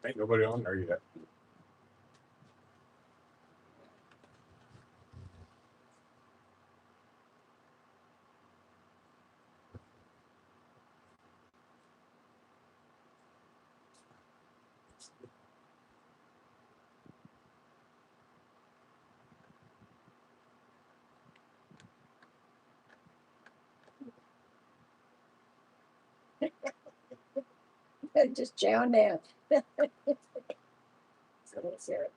Ain't nobody on there yet. Just chowing down. So let's hear it.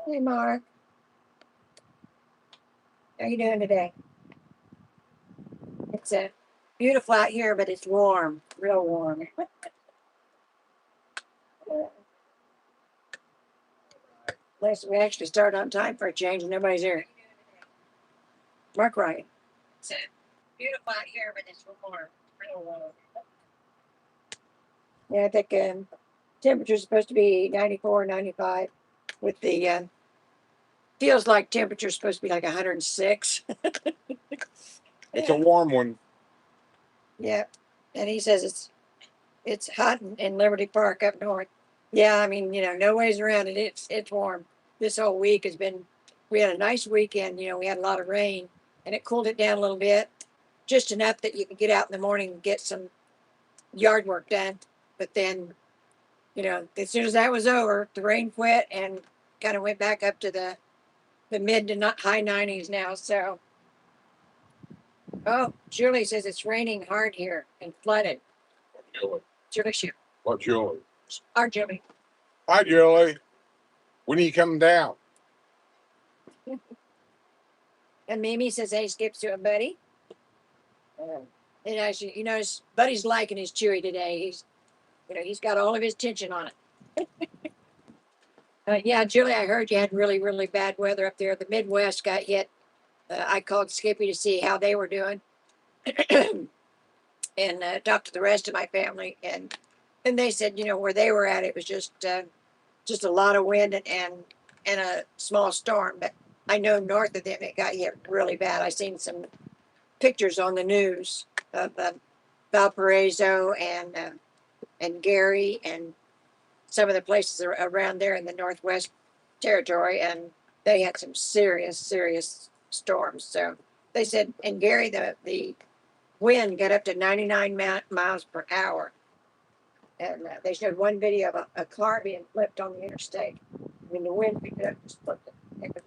Hey, Mark. How you doing today? It's beautiful out here, but it's warm, real warm. Unless we actually start on time for a change and nobody's here. Mark Ryan. It's beautiful out here, but it's warm, real warm. Yeah, I think temperature's supposed to be 94, 95 with the feels like temperature's supposed to be like 106. It's a warm one. Yeah, and he says it's hot in Liberty Park up north. Yeah, I mean, no ways around it. It's warm. This whole week has been. We had a nice weekend. We had a lot of rain, and it cooled it down a little bit, just enough that you could get out in the morning and get some yard work done. But then, as soon as that was over, the rain quit and kind of went back up to the mid to not high 90s now. So, oh, Julie says it's raining hard here and flooded. Julie, shoot. What, Julie? Our Julie. Hi, Julie. When are you coming down? And Mimi says, "Hey, Skip's to a buddy." And actually, his buddy's liking his Chewy today. He's got all of his attention on it. Yeah, Julie, I heard you had really, really bad weather up there. The Midwest got hit. I called Skippy to see how they were doing, and talked to the rest of my family, and they said, where they were at, it was just a lot of wind and a small storm. But I know north of them it got hit really bad. I seen some pictures on the news of Valparaiso and Gary and some of the places around there in the Northwest Territory, and they had some serious, serious storms. So they said in Gary the wind got up to 99 miles per hour, and they showed one video of a car being flipped on the interstate. I mean, the wind picked it up, just flipped it. It was,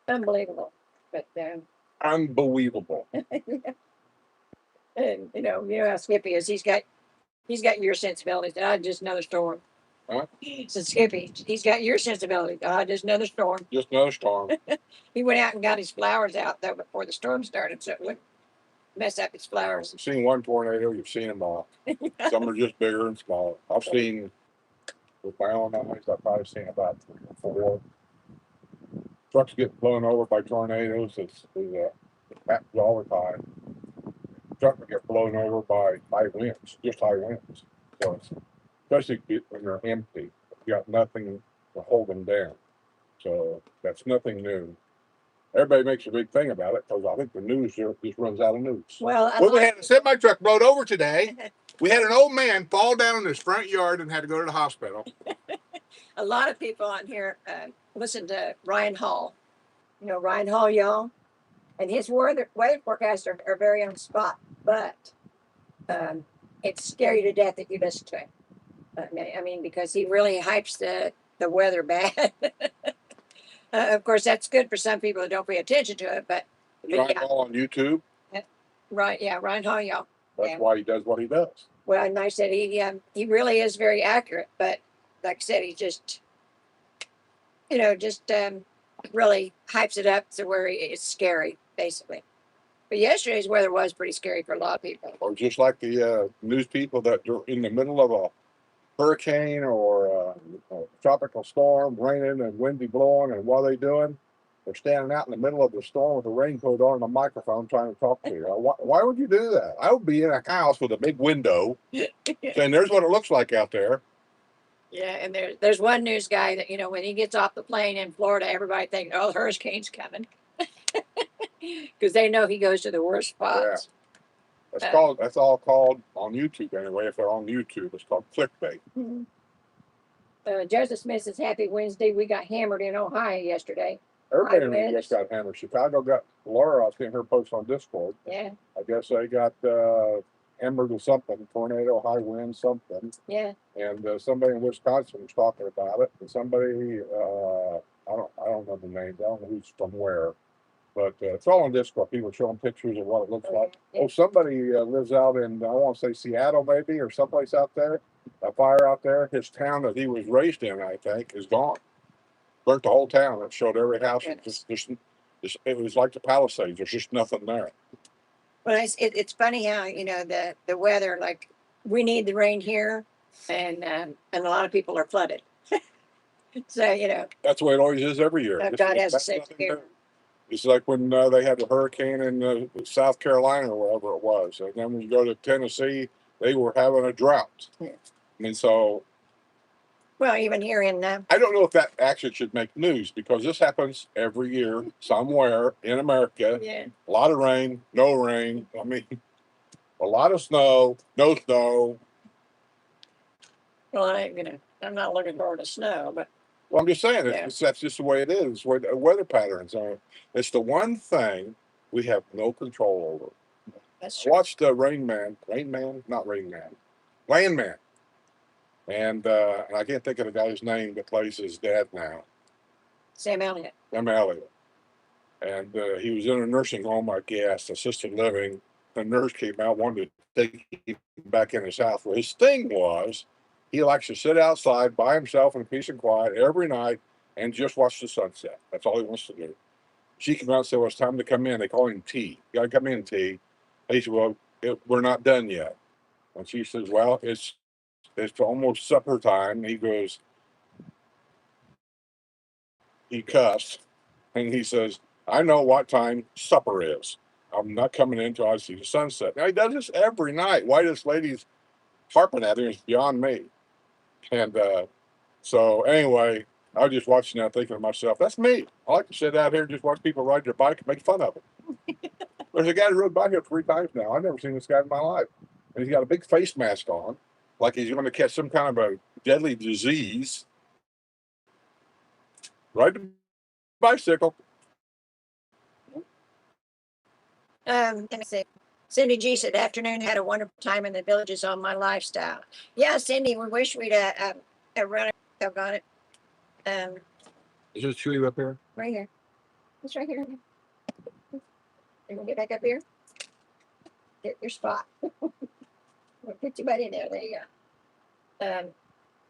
unbelievable, but Unbelievable. and how Skippy is. He's got your sensibilities. Just another storm. Huh? So Skippy, he's got your sensibility. Just another storm. Just another storm. He went out and got his flowers out though before the storm started, so it wouldn't mess up his flowers. You've seen one tornado, you've seen them all. Some are just bigger and smaller. I've seen, with my own eyes, I've probably seen about 3 or 4. Trucks get blown over by tornadoes. It happens all the time. Trucks get blown over by high winds, just high winds. So it's, especially when they're empty, you got nothing to hold them down. So that's nothing new. Everybody makes a big thing about it because I think the news just runs out of news. Well, we had a semi truck blowed over today. We had an old man fall down in his front yard and had to go to the hospital. A lot of people on here listen to Ryan Hall. Ryan Hall, y'all, and his weather forecasts are very on spot. But it's scary to death if you listen to him. I mean, because he really hypes the weather bad. Of course, that's good for some people that don't pay attention to it. But Ryan Hall on YouTube. Right, yeah, Ryan Hall, y'all. That's why he does what he does. Well, and I said he really is very accurate, but like I said, he just really hypes it up to where it's scary, basically. But yesterday's weather was pretty scary for a lot of people. Or just like the news people that are in the middle of a hurricane or a tropical storm, raining and windy blowing, and what are they doing? They're standing out in the middle of the storm with a raincoat on and a microphone trying to talk to you. Why would you do that? I would be in a house with a big window saying, "There's what it looks like out there." Yeah, and there's one news guy that, you know, when he gets off the plane in Florida, everybody thinks, oh, the hurricane's coming. Because they know he goes to the worst spots. That's all called on YouTube anyway. If they're on YouTube, it's called clickbait. Mhm. Joseph Smith says, Happy Wednesday. We got hammered in Ohio yesterday. Everybody in the Midwest got hammered. Chicago got Laura. I was seeing her post on Discord. Yeah, I guess they got hammered with something, tornado, high wind, something. yeah. And somebody in Wisconsin was talking about it. And somebody, I don't know the names. I don't know who's from where. But it's all on Discord. People showing pictures of what it looks like. Yeah. Oh, somebody lives out in, I want to say Seattle maybe, or someplace out there. A fire out there. His town that he was raised in, I think, is gone. Burnt the whole town. It showed every house. It was like the Palisades. There's just nothing there. Well, it's funny how, you know, the weather, like we need the rain here, and a lot of people are flooded. So, you know, That's the way it always is every year. God has a sense of humor. It's like when they had the hurricane in South Carolina or wherever it was. And then when you go to Tennessee, they were having a drought. Yeah. I mean, so Well, even here in I don't know if that actually should make news because this happens every year somewhere in America. yeah, A lot of rain, no rain. I mean, a lot of snow, no snow. well, I'm not looking forward to snow, but Well, I'm just saying, Yeah. that's just the way it is. It's where the weather patterns are. It's the one thing we have no control over. that's I true. watched Rain Man, not Rain Man, Landman, and I can't think of the guy's name that plays his dad now. Sam Elliott. I'm Elliot, and he was in a nursing home, I guess, assisted living. The nurse came out, wanted to take him back in his house. Well, his thing was he likes to sit outside by himself in peace and quiet every night and just watch the sunset. That's all he wants to do. She came out and said, well, it's time to come in. They call him T. You got to come in, T. He said, well, we're not done yet. And she says, well, it's almost supper time. He goes, he cussed, and he says, I know what time supper is. I'm not coming in until I see the sunset. Now, he does this every night. Why this lady's harping at him is beyond me. And so, anyway, I was just watching that thinking to myself, that's me. I like to sit out here and just watch people ride their bike and make fun of them. There's a guy who rode by here 3 times now. I've never seen this guy in my life. And he's got a big face mask on, like he's going to catch some kind of a deadly disease. Ride the bicycle. Let me see. Cindy G said, afternoon, had a wonderful time in the villages on my lifestyle. Yeah, Cindy, we wish we'd run it. I've got it. Is this tree up here? Right here. It's right here. You gonna get back up here? Get your spot. We'll put your butt in there. There you go.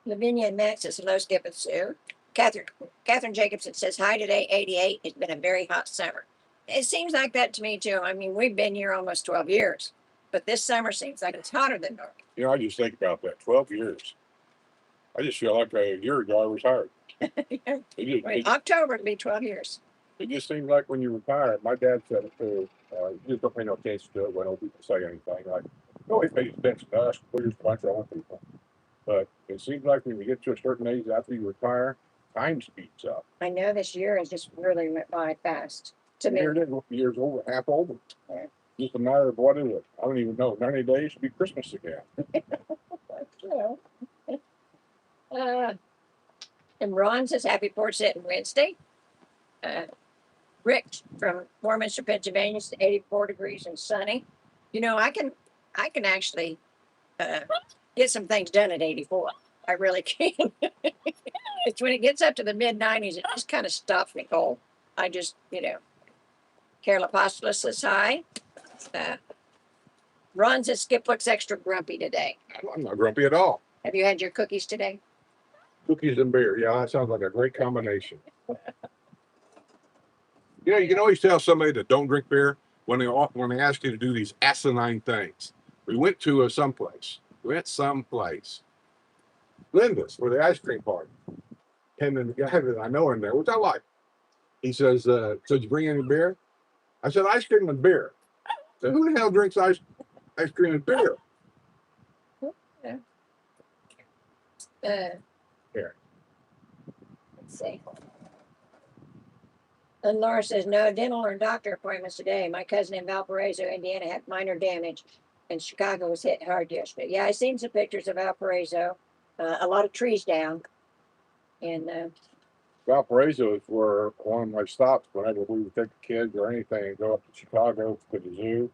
Lavinia and Max says, hello, Skip and Sue. Catherine Jacobson says, hi today, 88. It's been a very hot summer. It seems like that to me, too. I mean, we've been here almost 12 years, but this summer seems like it's hotter than normal. You know, I just think about that. 12 years. I just feel like a year ago I retired. October will be 12 years. It just seems like when you retire, my dad said it too. You just don't pay no attention to it when old people say anything. Like, nobody pays attention to us. We're just a bunch of old people. But it seems like when you get to a certain age after you retire, time speeds up. I know this year has just really went by fast to me. Here it is, years over, half over. Yeah. Just a matter of what is it? I don't even know. 90 days to be Christmas again. And Ron says, happy Porch Settin Wednesday. Rick from Warminster, Pennsylvania, says 84 degrees and sunny. You know, I can actually get some things done at 84. I really can. It's when it gets up to the mid 90s, it just kind of stops me cold. I just, you know. Carol Apostolus says hi. Ron says Skip looks extra grumpy today. I'm not grumpy at all. Have you had your cookies today? Cookies and beer. Yeah, that sounds like a great combination. You know, you can always tell somebody that don't drink beer when they ask you to do these asinine things. We went to someplace. Linda's for the ice cream party. And then the guy that I know in there, which I like, he says, so did you bring any beer? I said, ice cream and beer. I said, who the hell drinks ice cream and beer? Here. Let's see. And Laura says, no dental or doctor appointments today. My cousin in Valparaiso, Indiana had minor damage, and Chicago was hit hard yesterday. Yeah, I seen some pictures of Valparaiso. A lot of trees down. And Valparaiso is where one of my stops whenever we would take the kids or anything and go up to Chicago to the zoo.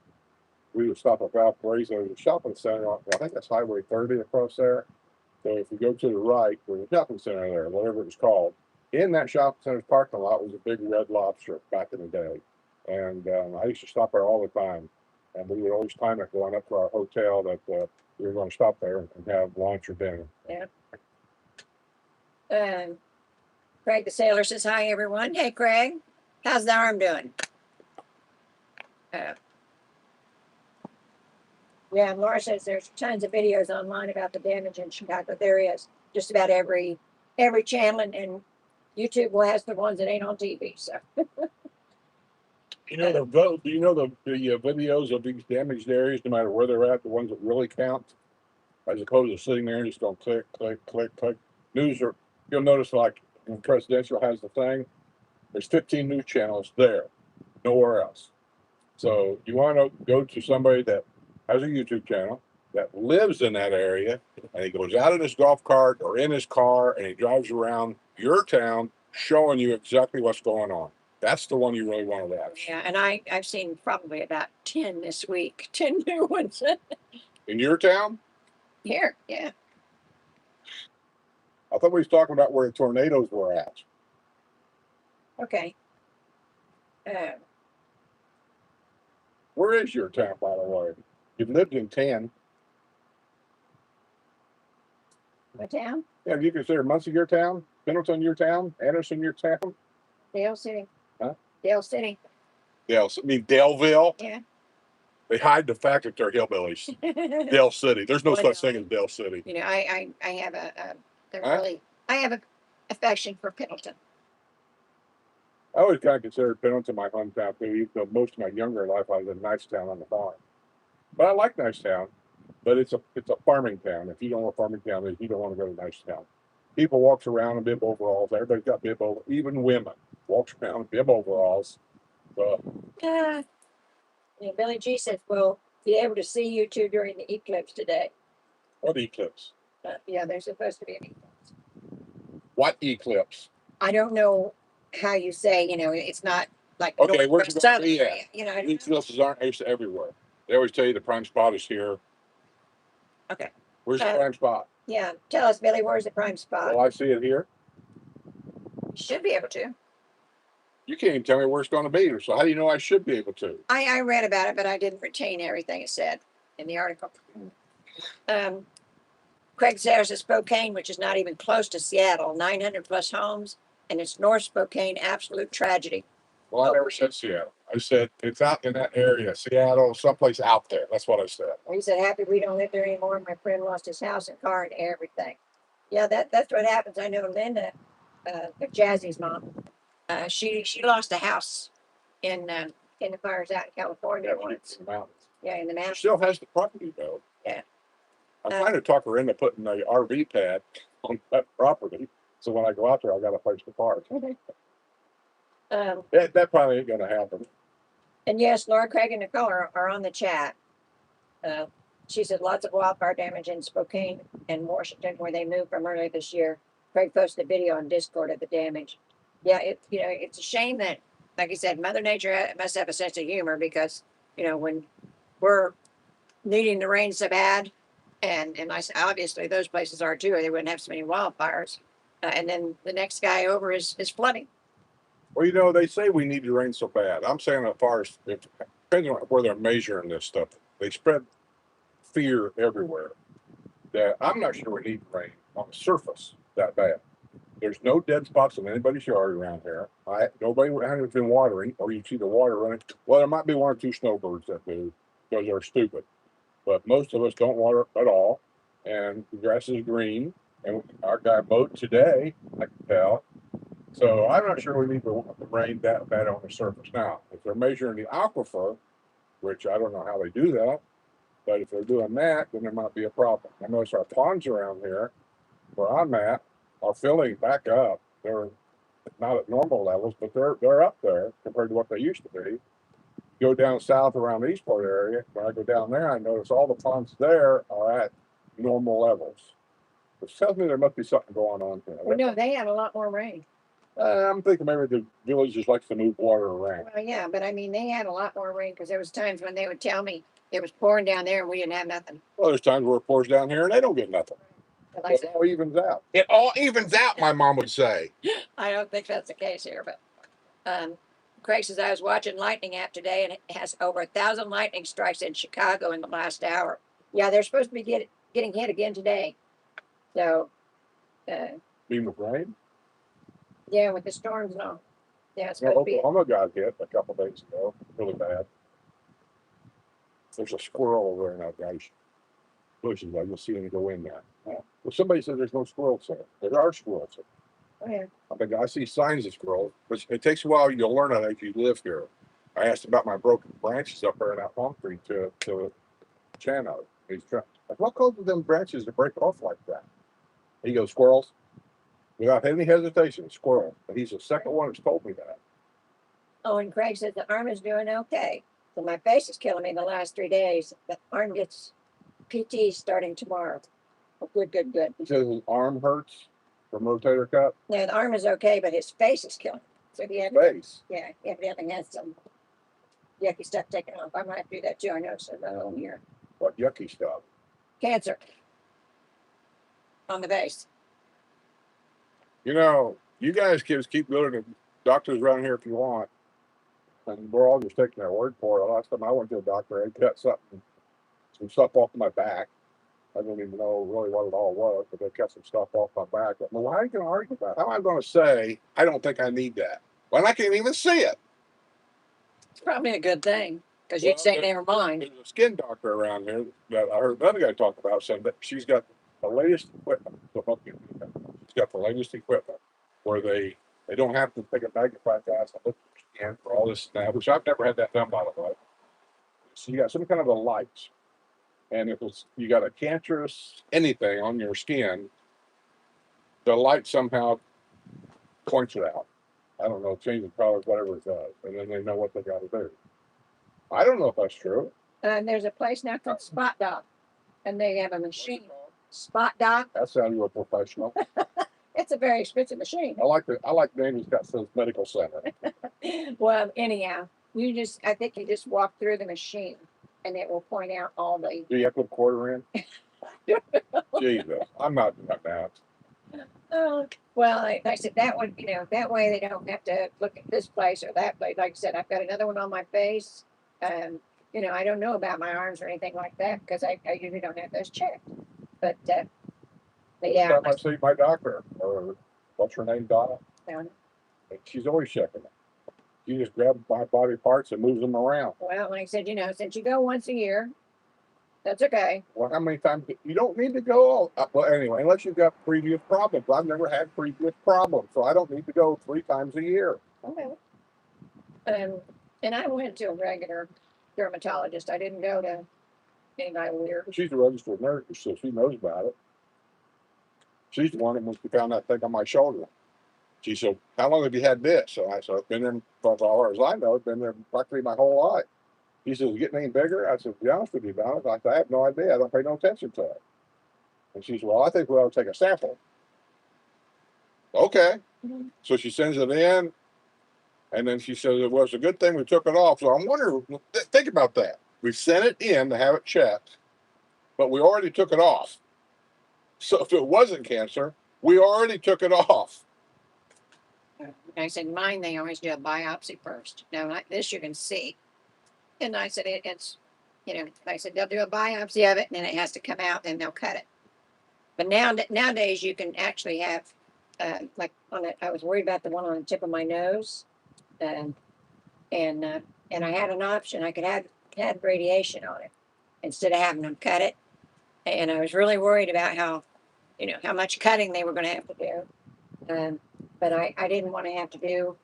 We would stop at Valparaiso, the shopping center. I think that's Highway 30 across there. So if you go to the right, there's a shopping center there, whatever it was called. In that shopping center's parking lot was a big Red Lobster back in the day. And I used to stop there all the time. And we would always time it going up to our hotel that we were going to stop there and have lunch or dinner. yeah. Craig the sailor says, hi, everyone. Hey, Craig. How's the arm doing? Yeah, and Laura says there's tons of videos online about the damage in Chicago. There is just about every channel, and YouTube will has the ones that ain't on TV. So You know the vote. Do you know the videos of these damaged areas, no matter where they're at, the ones that really count, as opposed to sitting there and just going click, click, click, click. News are. You'll notice like when presidential has the thing, there's 15 news channels there, nowhere else. So you want to go to somebody that has a YouTube channel that lives in that area, and he goes out in his golf cart or in his car, and he drives around your town, showing you exactly what's going on. That's the one you really want to watch. yeah, and I've seen probably about 10 this week, 10 new ones In your town? here. Yeah. I thought we was talking about where the tornadoes were at. Okay. Where is your town, by the way? You've lived in 10. What town? Yeah, do you consider Muncie your town? Pendleton your town? Anderson your town? Dale City. Huh? Dale City. Dale, I mean Daleville. Yeah. They hide the fact that they're hillbillies. Dale City. There's no Well, such no. thing as Dale City. You know, I have a Huh? really, I have a affection for Pendleton. I always kind of considered Pendleton my hometown too, even though most of my younger life I was in Nicetown on the farm. But I like Nicetown, but it's a farming town. If you don't know what farming town is, you don't want to go to Nicetown. People walks around in bib overalls. Everybody's got bib overalls. Even women walks around in bib overalls. Yeah, Billy G says we'll be able to see you two during the eclipse today. What eclipse? Yeah, there's supposed to be an eclipse. What eclipse? I don't know how you say, you know, it's not like Okay, where's northwest it gonna southern be area, at? you know. Eclipses aren't everywhere. They always tell you the prime spot is here. Okay. Where's the prime spot? Yeah, tell us, Billy, where's the prime spot? Well, I see it here. You should be able to. You can't even tell me where it's going to be. So how do you know I should be able to? I read about it, but I didn't retain everything it said in the article. Craig says it's Spokane, which is not even close to Seattle, 900 plus homes, and it's North Spokane, absolute tragedy. Well, I never said Seattle. I said it's out in that area, Seattle, someplace out there. That's what I said. He said, happy we don't live there anymore. My friend lost his house and car and everything. Yeah, that's what happens. I know Linda, Jazzy's mom, she lost a house in the fires out in California once. In the mountains. Yeah, in the She mountains. still has the property though. Yeah. I'm trying to talk her into putting a RV pad on that property, so when I go out there, I got a place to park. That probably ain't gonna happen. And yes, Laura, Craig, and Nicole are on the chat. She said lots of wildfire damage in Spokane and Washington, where they moved from earlier this year. Craig posted a video on Discord of the damage. Yeah, it's a shame that, like I said, Mother Nature must have a sense of humor, because when we're needing the rain so bad, and obviously those places are too, or they wouldn't have so many wildfires. And then the next guy over is flooding. Well, they say we need to rain so bad. I'm saying as far as depending on where they're measuring this stuff, they spread fear everywhere. That I'm not sure we need rain on the surface that bad. There's no dead spots in anybody's yard around here. Nobody has been watering, or you see the water running. Well, there might be one or two snowbirds that do, because they're stupid. But most of us don't water at all, and the grass is green. And our guy mowed today, I can tell. So I'm not sure we need the rain that bad on the surface. Now, if they're measuring the aquifer, which I don't know how they do that, but if they're doing that, then there might be a problem. I notice our ponds around here, where I'm at, are filling back up. They're not at normal levels, but they're up there compared to what they used to be. Go down south around the Eastport area. When I go down there, I notice all the ponds there are at normal levels. Which tells me there must be something going on here. Well, no, they had a lot more rain. I'm thinking maybe the village just likes to move water around. Well, yeah, but I mean, they had a lot more rain because there was times when they would tell me it was pouring down there and we didn't have nothing. Well, there's times where it pours down here and they don't get nothing. But So like I it said, all evens out. It all evens out, my mom would say. I don't think that's the case here, but Craig says I was watching lightning app today and it has over 1,000 lightning strikes in Chicago in the last hour. Yeah, they're supposed to be getting hit again today. So, Beam of rain. yeah, with the storms and all. Yeah, it's You know, supposed to be. Oklahoma got hit a couple days ago, really bad. There's a squirrel over in that guy's bushes. You'll see him go in there. Well, somebody said there's no squirrels there. There are squirrels there. Oh, yeah. I think I see signs of squirrels, but it takes a while. You'll learn it as you live here. I asked about my broken branches up there in that palm tree to Chano. He's trying, like, what causes them branches to break off like that? He goes, squirrels. Without any hesitation, squirrel. But he's the second one that's told me that. Oh, and Craig said the arm is doing okay. So my face is killing me the last 3 days. The arm gets PT starting tomorrow. Oh, good, good, good. He says his arm hurts from rotator cuff. Yeah, the arm is okay, but his face is killing him. So he had, Face. yeah, he evidently has some yucky stuff taken off. I might have to do that too. I noticed it on here. What yucky stuff. Cancer on the face. You know, you guys kids keep going to doctors around here if you want. And we're all just taking their word for it. Last time I went to a doctor, I cut some stuff off my back. I don't even know really what it all was, but they cut some stuff off my back. Well, why are you going to argue about it? How am I going to say, I don't think I need that? When I can't even see it. It's probably a good thing because you'd say, never mind. There's a skin doctor around here that I heard another guy talk about, said that she's got the latest equipment to help you do that. She's got the latest equipment where they don't have to take a magnifying glass and look at your skin for all this stuff, which I've never had that done, by the way. So you got some kind of a light. And if you got a cancerous anything on your skin, the light somehow points it out. I don't know, changes colors, whatever it does, and then they know what they got to do. I don't know if that's true. There's a place now called Spot Doc, and they have a machine. Spot Doc. That sounds you a professional. It's a very expensive machine. I like the name he's got, says medical center. Well, anyhow, I think you just walk through the machine, and it will point out all the. Do you have to put a quarter in? Jesus, I'm not doing that. Oh, well, like I said, that one, that way they don't have to look at this place or that place. Like I said, I've got another one on my face. I don't know about my arms or anything like that because I usually don't have those checked. But yeah. Time I see my doctor, or what's her name, Donna? Yeah. She's always checking it. She just grabs my body parts and moves them around. Well, like I said, since you go once a year, that's okay. Well, how many times? You don't need to go. Well, anyway, unless you've got previous problems. I've never had previous problems, so I don't need to go 3 times a year. Okay. And I went to a regular dermatologist. I didn't go to anybody weird. She's a registered nurse, so she knows about it. She's the one that when she found that thing on my shoulder. She said, "How long have you had this?" So I said, "I've been there for as far as I know. It's been there practically my whole life." He says, "Getting any bigger?" I said, "To be honest with you, Donna, I have no idea. I don't pay no attention to it." And she said, "Well, I think we ought to take a sample." Okay. Mhm. So she sends it in, and then she says it was a good thing we took it off. So I'm wondering, think about that. We sent it in to have it checked, but we already took it off. So if it wasn't cancer, we already took it off. I said, mine, they always do a biopsy first. Now, like this, you can see. And I said, it's, I said, they'll do a biopsy of it, and then it has to come out, and they'll cut it. But nowadays, you can actually have, like on it, I was worried about the one on the tip of my nose. And I had an option. I could have radiation on it instead of having them cut it. And I was really worried about how much cutting they were going to have to do. But I didn't want to have to do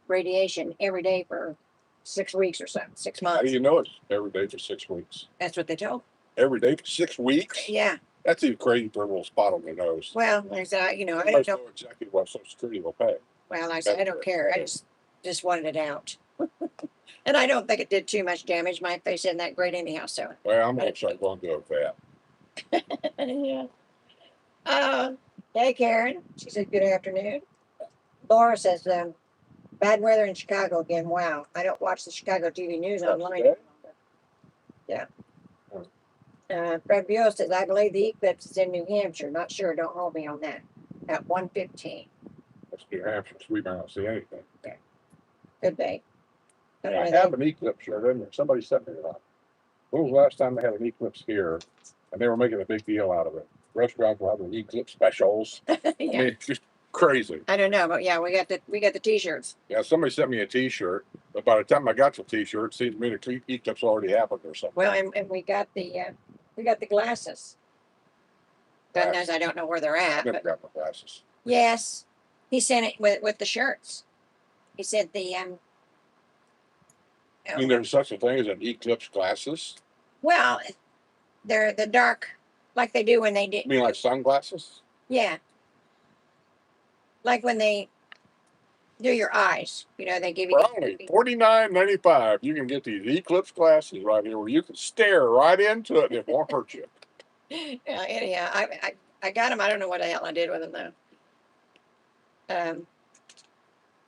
radiation every day for 6 weeks or so, 6 months. How do you know it's every day for 6 weeks? That's what they told. Every day for 6 weeks? Yeah. That's even crazy for a little spot on the nose. Well, like I said, you know, I I don't don't know. know exactly what Social Security will pay. Well, like I said, I don't care. I just wanted it out. And I don't think it did too much damage. My face isn't that great anyhow, so. Well, I'm gonna start going to a vet. Yeah. Hey, Karen. She said, good afternoon. Laura says, bad weather in Chicago again. Wow. I don't watch the Chicago TV news online. Okay. Yeah. Fred Buell says, I believe the eclipse is in New Hampshire. Not sure. Don't hold me on that. At 1:15. That's New Hampshire, so we might not see anything. Could be. But I have an eclipse shirt in there. Somebody sent me that. When was the last time they had an eclipse here? And they were making a big deal out of it. Restaurants were having eclipse specials. yeah. I mean, it's just crazy. I don't know, but yeah, we got the t-shirts. Yeah, somebody sent me a T-shirt, but by the time I got the T-shirt, it seemed to me the eclipse already happened or something. Well, and we got the glasses. God knows I don't know where they're at. Never But got my glasses. yes, he sent it with the shirts. He said the I mean, there's such a thing as an eclipse glasses. well, they're the dark, like they do when they do. You mean like sunglasses? Yeah. Like when they do your eyes, you know, they give you. For only $49.95, you can get these eclipse glasses right here, where you can stare right into it and it won't hurt you. Yeah, anyhow, I got them. I don't know what the hell I did with them though.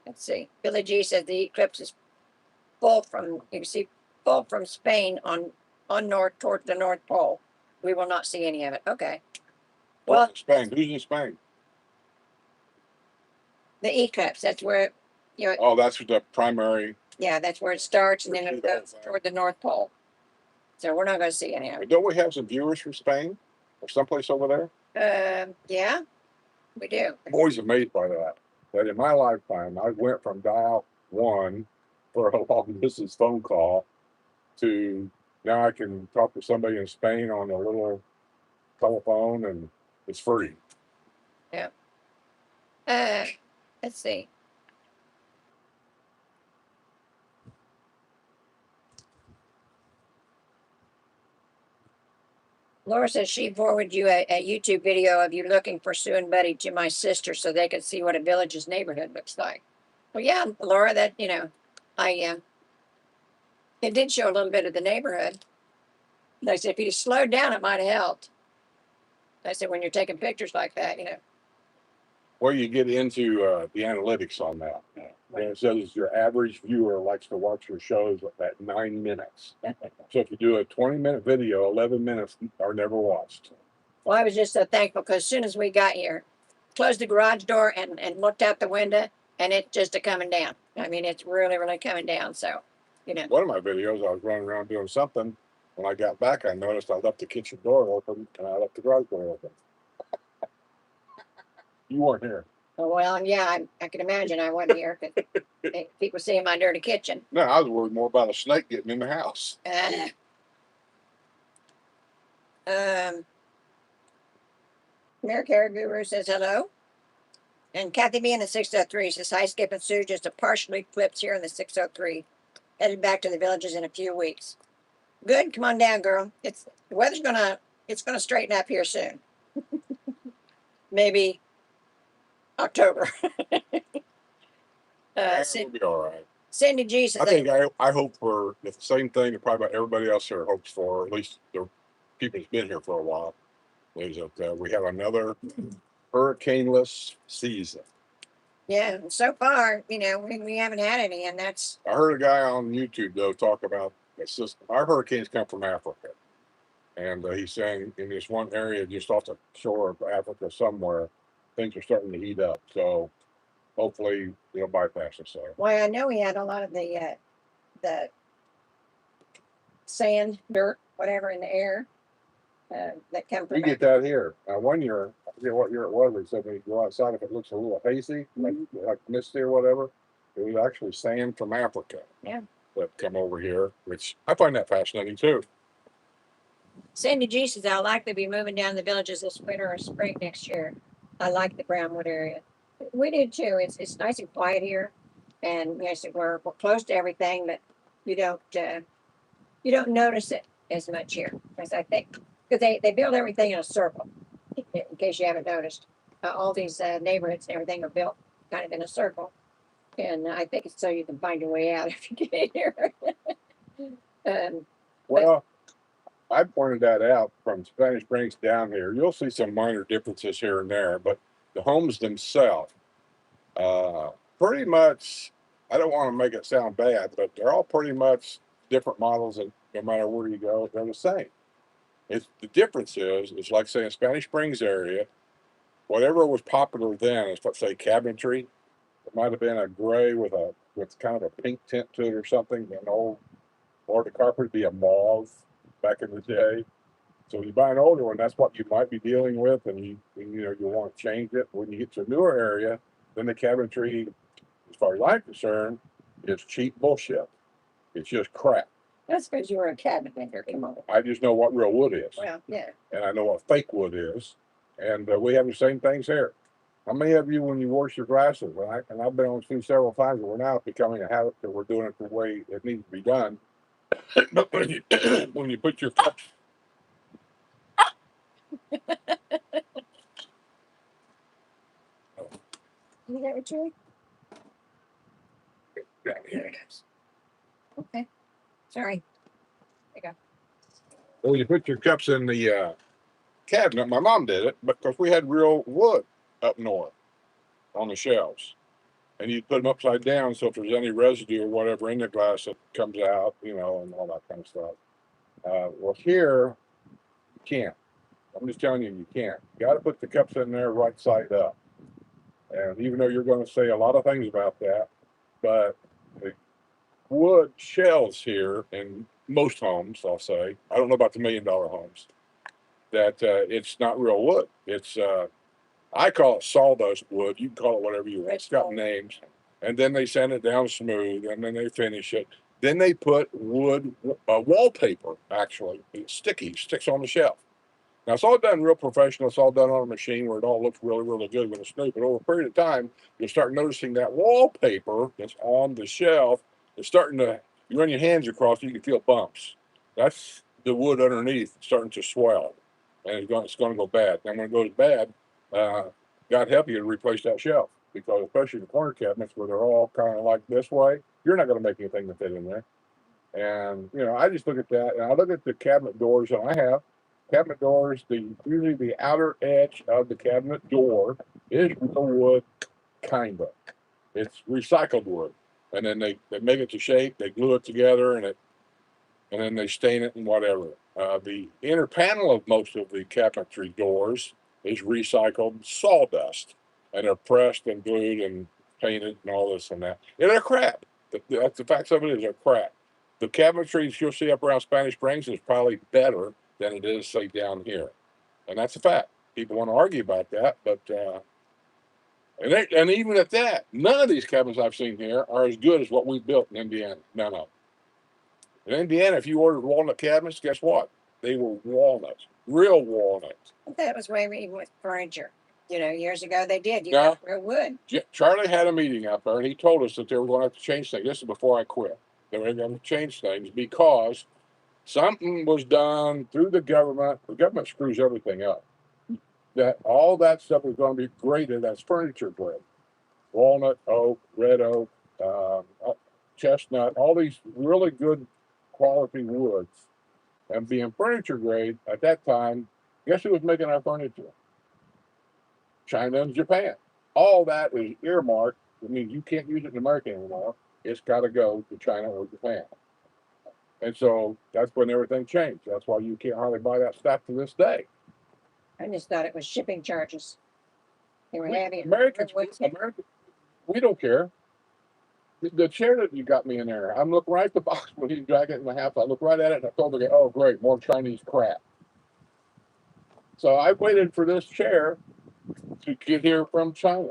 Let's see. Billy G says the eclipse is full from. You can see full from Spain on north toward the North Pole. We will not see any of it. Okay. Well, Spain. Who's in Spain? the eclipse. That's where, you know. Oh, that's the primary. Yeah, that's where it starts, and then it goes toward the North Pole. So we're not going to see any of it. Don't we have some viewers from Spain or someplace over there? Yeah, we do. I'm always amazed by that. That in my lifetime, I went from dial 1 for a long distance phone call to now I can talk to somebody in Spain on a little telephone and it's free. Yeah. Let's see. Laura says she forwarded you a YouTube video of you looking for Sue and Buddy to my sister so they could see what a village's neighborhood looks like. Well, yeah, Laura, that, you know, it did show a little bit of the neighborhood. Like I said, if you'd slowed down, it might have helped. I said, when you're taking pictures like that, you know. Well, you get into the analytics on that. And it says your average viewer likes to watch your shows at 9 minutes. So if you do a 20-minute video, 11 minutes are never watched. Well, I was just so thankful because as soon as we got here, closed the garage door and looked out the window, and it's just coming down. I mean, it's really, really coming down. So, you know. One of my videos, I was running around doing something. When I got back, I noticed I left the kitchen door open and I left the garage door open. You weren't here. Oh, well, yeah, I can imagine I wasn't here because people seeing my dirty kitchen. No, I was worried more about a snake getting in the house. American Guru says hello. And Kathy B in the 603 says, hi, Skip and Sue, just a partial eclipse here in the 603. Headed back to the villages in a few weeks. Good, come on down, girl. The weather's gonna straighten up here soon. Maybe October. It'll be all right. Cindy G says, I hope for the same thing that probably everybody else here hopes for, at least the people that's been here for a while, is that we have another hurricane-less season. Yeah, so far, you know, we haven't had any, and that's. I heard a guy on YouTube though talk about the system. Our hurricanes come from Africa, and he's saying in this one area just off the shore of Africa somewhere, things are starting to heat up. So hopefully they'll bypass us there. Well, I know we had a lot of the sand, dirt, whatever in the air that come from. We get that here. One year, I forget what year it was, they said when you go outside, if it looks a little hazy, like misty or whatever, it was actually sand from Africa. Yeah. That come over here, which I find that fascinating too. Sandy G says, I'll likely be moving down the villages this winter or spring next year. I like the Brownwood area. We do too. It's nice and quiet here. And yes, we're close to everything, but you don't notice it as much here. Because I think because they build everything in a circle, in case you haven't noticed. All these neighborhoods and everything are built kind of in a circle. And I think it's so you can find your way out if you get in here. Well, I pointed that out from Spanish Springs down here. You'll see some minor differences here and there, but the homes themselves, pretty much, I don't want to make it sound bad, but they're all pretty much different models, and no matter where you go, they're the same. It's the difference is like saying Spanish Springs area, whatever was popular then is, let's say, cabinetry. It might have been a gray with kind of a pink tint to it or something. An old, or the carpet would be a mauve back in the day. So when you buy an older one, that's what you might be dealing with, and you want to change it. When you get to a newer area, then the cabinetry, as far as I'm concerned, is cheap bullshit. It's just crap. That's because you were a cabinet maker. Come on. I just know what real wood is. Well, yeah. And I know what fake wood is, and we have the same things here. How many of you, when you wash your glasses, and I've been on through several times, we're now becoming a habit that we're doing it the way it needs to be done. But when you put your cups, Is that what you here it is. Okay. Sorry. When you put your cups in the cabinet, my mom did it, but because we had real wood up north on the shelves, and you put them upside down, so if there's any residue or whatever in the glass, it comes out, and all that kind of stuff. Well, here you can't. I'm just telling you, you can't. You got to put the cups in there right side up. And even though you're going to say a lot of things about that, but the wood shelves here in most homes, I'll say, I don't know about the $1 million homes, that it's not real wood. It's I call it sawdust wood. You can call it whatever you want. It's got names. And then they sand it down smooth, and then they finish it. Then they put wood wallpaper, actually. It's sticky, sticks on the shelf. Now, it's all done real professional. It's all done on a machine where it all looks really, really good when it's new. But over a period of time, you'll start noticing that wallpaper that's on the shelf is starting to, you run your hands across it, you can feel bumps. That's the wood underneath starting to swell, and it's going to go bad. And when it goes bad, God help you to replace that shelf, because especially the corner cabinets where they're all kind of like this way, you're not going to make anything to fit in there. And I just look at that, and I look at the cabinet doors, and I have cabinet doors. Usually the outer edge of the cabinet door is real wood, kind of. It's recycled wood, and then they make it to shape. They glue it together, and then they stain it and whatever. The inner panel of most of the cabinetry doors is recycled sawdust, and they're pressed and glued and painted and all this and that. And they're crap. The facts of it is they're crap. The cabinetry you'll see up around Spanish Springs is probably better than it is, say, down here. And that's a fact. People want to argue about that, but and even at that, none of these cabinets I've seen here are as good as what we built in Indiana. None of them. In Indiana, if you ordered walnut cabinets, guess what? They were walnuts, real walnuts. That was way even with furniture. Years ago they did. You Yeah. got real wood. Charlie had a meeting out there, and he told us that they were going to have to change things. This is before I quit. They were going to change things because something was done through the government. The government screws everything up. That all that stuff is going to be graded as furniture grade. Walnut, oak, red oak, chestnut, all these really good quality woods. And being furniture grade at that time, guess who was making our furniture? China and Japan. All that is earmarked. I mean, you can't use it in America anymore. It's got to go to China or Japan. And so that's when everything changed. That's why you can't hardly buy that stuff to this day. I just thought it was shipping charges. They were heavy. Americans, we don't care. The chair that you got me in there, I'm looking right at the box when he's dragging it in the house. I look right at it and I told him, oh, great, more Chinese crap. So I waited for this chair to get here from China.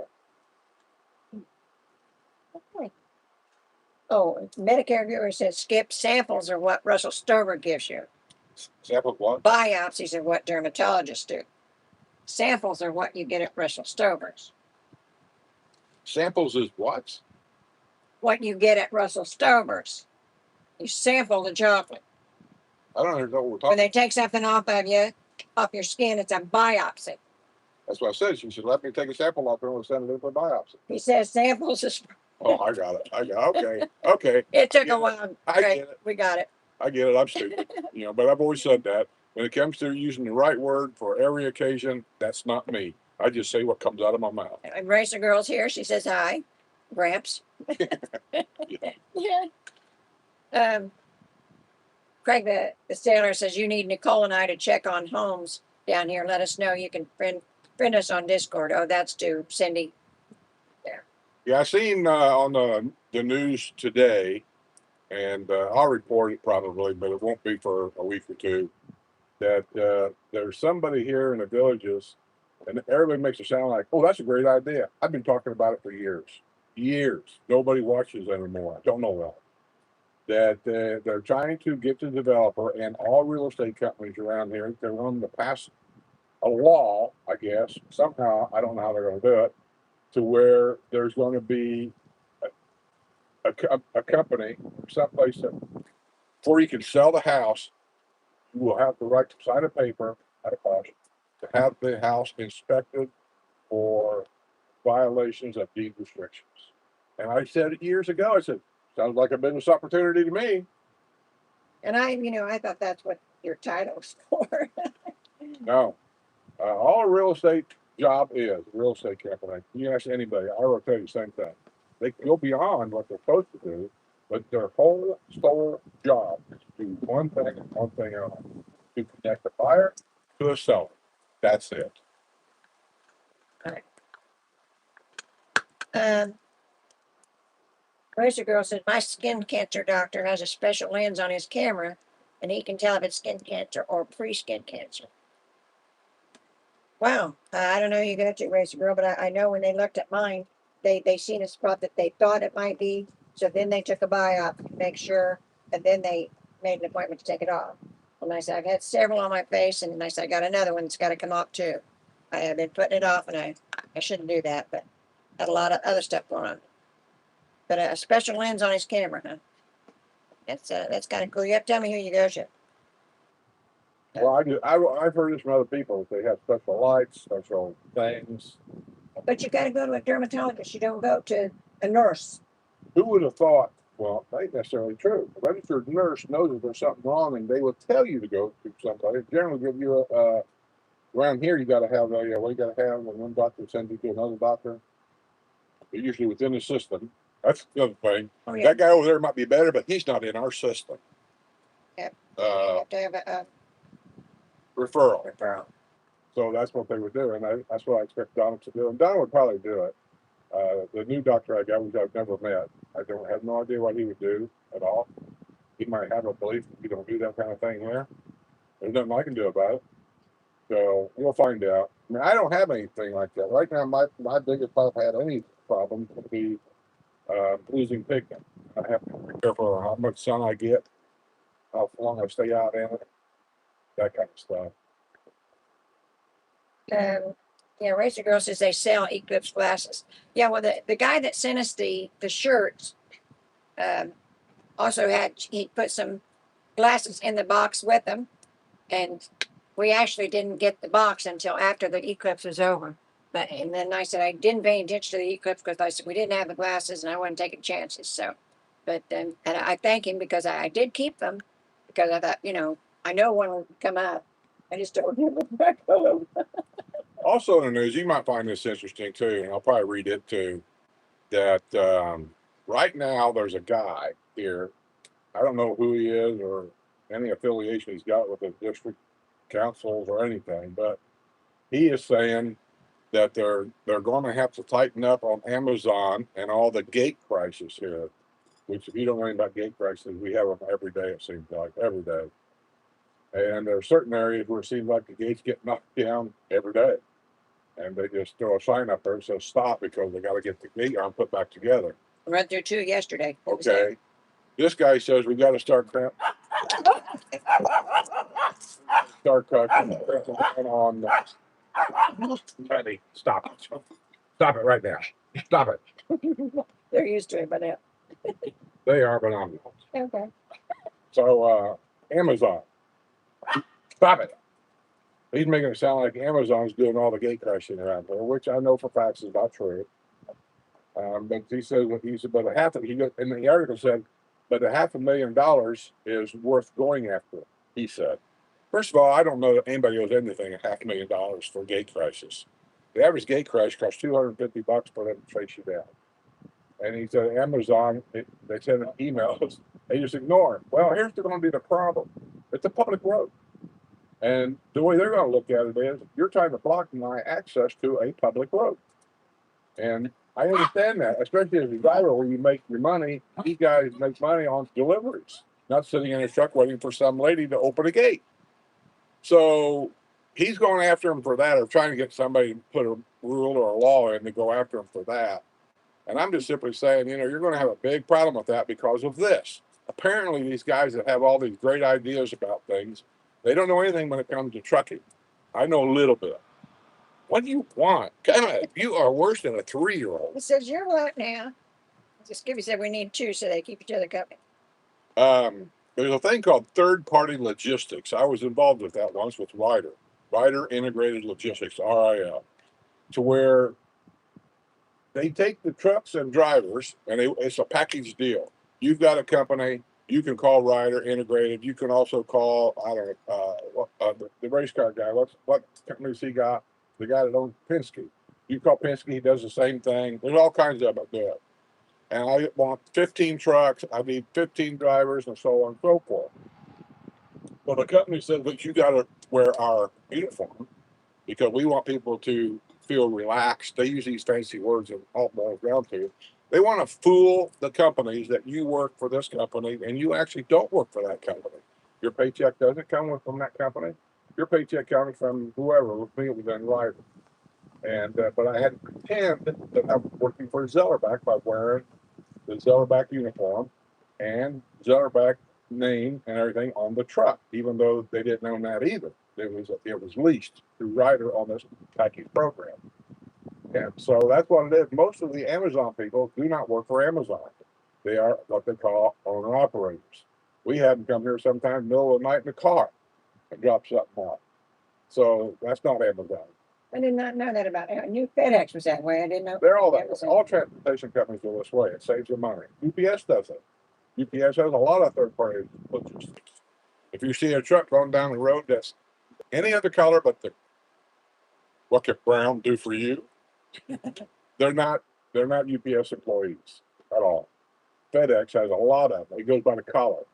Oh, Medicare viewer says skip samples are what Russell Stover gives you. Samples what? Biopsies are what dermatologists do. Samples are what you get at Russell Stover's. Samples is what? What you get at Russell Stover's. You sample the chocolate. I don't even know what we're talking When they take something off of you, off your skin. It's a biopsy. That's what I said. She said, let me take a sample off there and we'll send it in for biopsy. He says samples is. Oh, I got it. Okay. Okay. It took Yeah, a while. I Great. get it. We got it. I get it. I'm stupid. But I've always said that. When it comes to using the right word for every occasion, that's not me. I just say what comes out of my mouth. And Racer Girl's here. She says hi, Gramps. Yeah. Craig, the sailor says you need Nicole and I to check on homes down here. Let us know. You can friend us on Discord. Oh, that's to Cindy. Yeah, I seen on the news today, and I'll report it probably, but it won't be for a week or two, that there's somebody here in the villages, and everybody makes it sound like, oh, that's a great idea. I've been talking about it for years. Years. Nobody watches anymore. I don't know that. That they're trying to get the developer and all real estate companies around here, they're wanting to pass a law, I guess, somehow, I don't know how they're going to do it, to where there's going to be a company, someplace that before you can sell the house, you will have the right to sign a paper at a cost to have the house inspected for violations of deed restrictions. And I said it years ago, I said, sounds like a business opportunity to me. And I thought that's what your title's for. No, all a real estate job is a real estate company. You ask anybody, I will tell you the same thing. They go beyond what they're supposed to do, but their whole sole job is to do one thing and one thing only: to connect the buyer to a seller. That's it. um, Racer Girl says my skin cancer doctor has a special lens on his camera, and he can tell if it's skin cancer or pre-skin cancer. Wow, I don't know who you got to, Racer Girl, but I know when they looked at mine, they seen a spot that they thought it might be, so then they took a biopsy to make sure, and then they made an appointment to take it off. And I said, I've had several on my face, and I said, I got another one that's got to come off too. I have been putting it off, and I shouldn't do that, but had a lot of other stuff going on. But a special lens on his camera, huh? That's kind of cool. You have to tell me who you go to. Well, I've heard this from other people. They have special lights, special things. But you got to go to a dermatologist. You don't go to a nurse. Who would have thought? Well, that ain't necessarily true. A registered nurse knows if there's something wrong, and they will tell you to go to somebody. Generally, give you around here. You got to have you got to have one doctor send you to another doctor. They're usually within the system. That's the other thing. Oh, yeah. That guy over there might be better, but he's not in our system. Yep. You have to have a Referral. referral. So that's what they would do, and that's what I expect Donald to do. And Donald would probably do it. The new doctor I got, which I've never met, I don't have no idea what he would do at all. He might have a belief that we don't do that kind of thing here. There's nothing I can do about it. So we'll find out. I mean, I don't have anything like that right now. My biggest, if I've had any problem, would be losing pigment. I have to be careful how much sun I get, how long I stay out in it, that kind of stuff. Yeah, Racer Girl says they sell Eclipse glasses. Yeah, well, the guy that sent us the shirts also he put some glasses in the box with them, and we actually didn't get the box until after the eclipse was over. And then I said I didn't pay attention to the eclipse because I said we didn't have the glasses and I wasn't taking chances. So, but and I thank him because I did keep them because I thought I know one will come up. I just don't remember back home. Also in the news, you might find this interesting too, and I'll probably read it too, that right now there's a guy here, I don't know who he is or any affiliation he's got with the district councils or anything, but he is saying that they're going to have to tighten up on Amazon and all the gate prices here, which if you don't know anything about gate prices, we have them every day, it seems like, every day. And there are certain areas where it seems like the gates get knocked down every day. And they just throw a sign up there that says stop because they got to get the gate arm put back together. I read through two yesterday. Okay. This guy says we got to start cutting on. Buddy, stop it! Stop it right now! Stop it! They're used to it by now. They are, but I'm not. Okay. So Amazon, stop it! He's making it sound like Amazon's doing all the gate crashing around here, which I know for facts is not true. But he said, but in the article said, but $500,000 is worth going after. He said, first of all, I don't know that anybody owes anything $500,000 for gate crashes. The average gate crash costs $250 for them to chase you down. And he said, Amazon, they send emails, they just ignore it. Well, here's going to be the problem. It's a public road. And the way they're going to look at it is, you're trying to block my access to a public road. And I understand that, especially as a driver where you make your money. These guys make money on deliveries, not sitting in a truck waiting for some lady to open a gate. So he's going after him for that, or trying to get somebody to put a rule or a law in to go after him for that. And I'm just simply saying, you're going to have a big problem with that because of this. Apparently, these guys that have all these great ideas about things, they don't know anything when it comes to trucking. I know a little bit. What do you want? God, you are worse than a 3-year-old. It says you're what now? Just give you said we need two so they keep each other company. There's a thing called third-party logistics. I was involved with that once with Ryder Integrated Logistics, RIL, to where they take the trucks and drivers, and it's a package deal. You've got a company, you can call Ryder Integrated. You can also call, I don't know, the race car guy. What company has he got? The guy that owns Penske. You call Penske, he does the same thing. There's all kinds of it there. And I want 15 trucks. I need 15 drivers, and so on and so forth. Well, the company said, but you got to wear our uniform because we want people to feel relaxed. They use these fancy words and all boils down to. They want to fool the companies that you work for this company and you actually don't work for that company. Your paycheck doesn't come from that company. Your paycheck comes from whoever. With me, it was in Ryder. And but I had to pretend that I'm working for Zellerback by wearing the Zellerback uniform and Zellerback name and everything on the truck, even though they didn't own that either. It was leased through Ryder on this package program. And so that's what it is. Most of the Amazon people do not work for Amazon. They are what they call owner operators. We had them come here sometimes middle of the night in the car and drop something off. So that's not Amazon. I did not know that about it. I knew FedEx was that way. I didn't know. They're all that. All transportation companies go this way. It saves you money. UPS does it. UPS has a lot of third-party logistics. If you see a truck going down the road that's any other color but what could brown do for you? They're not UPS employees at all. FedEx has a lot of them. It goes by the color.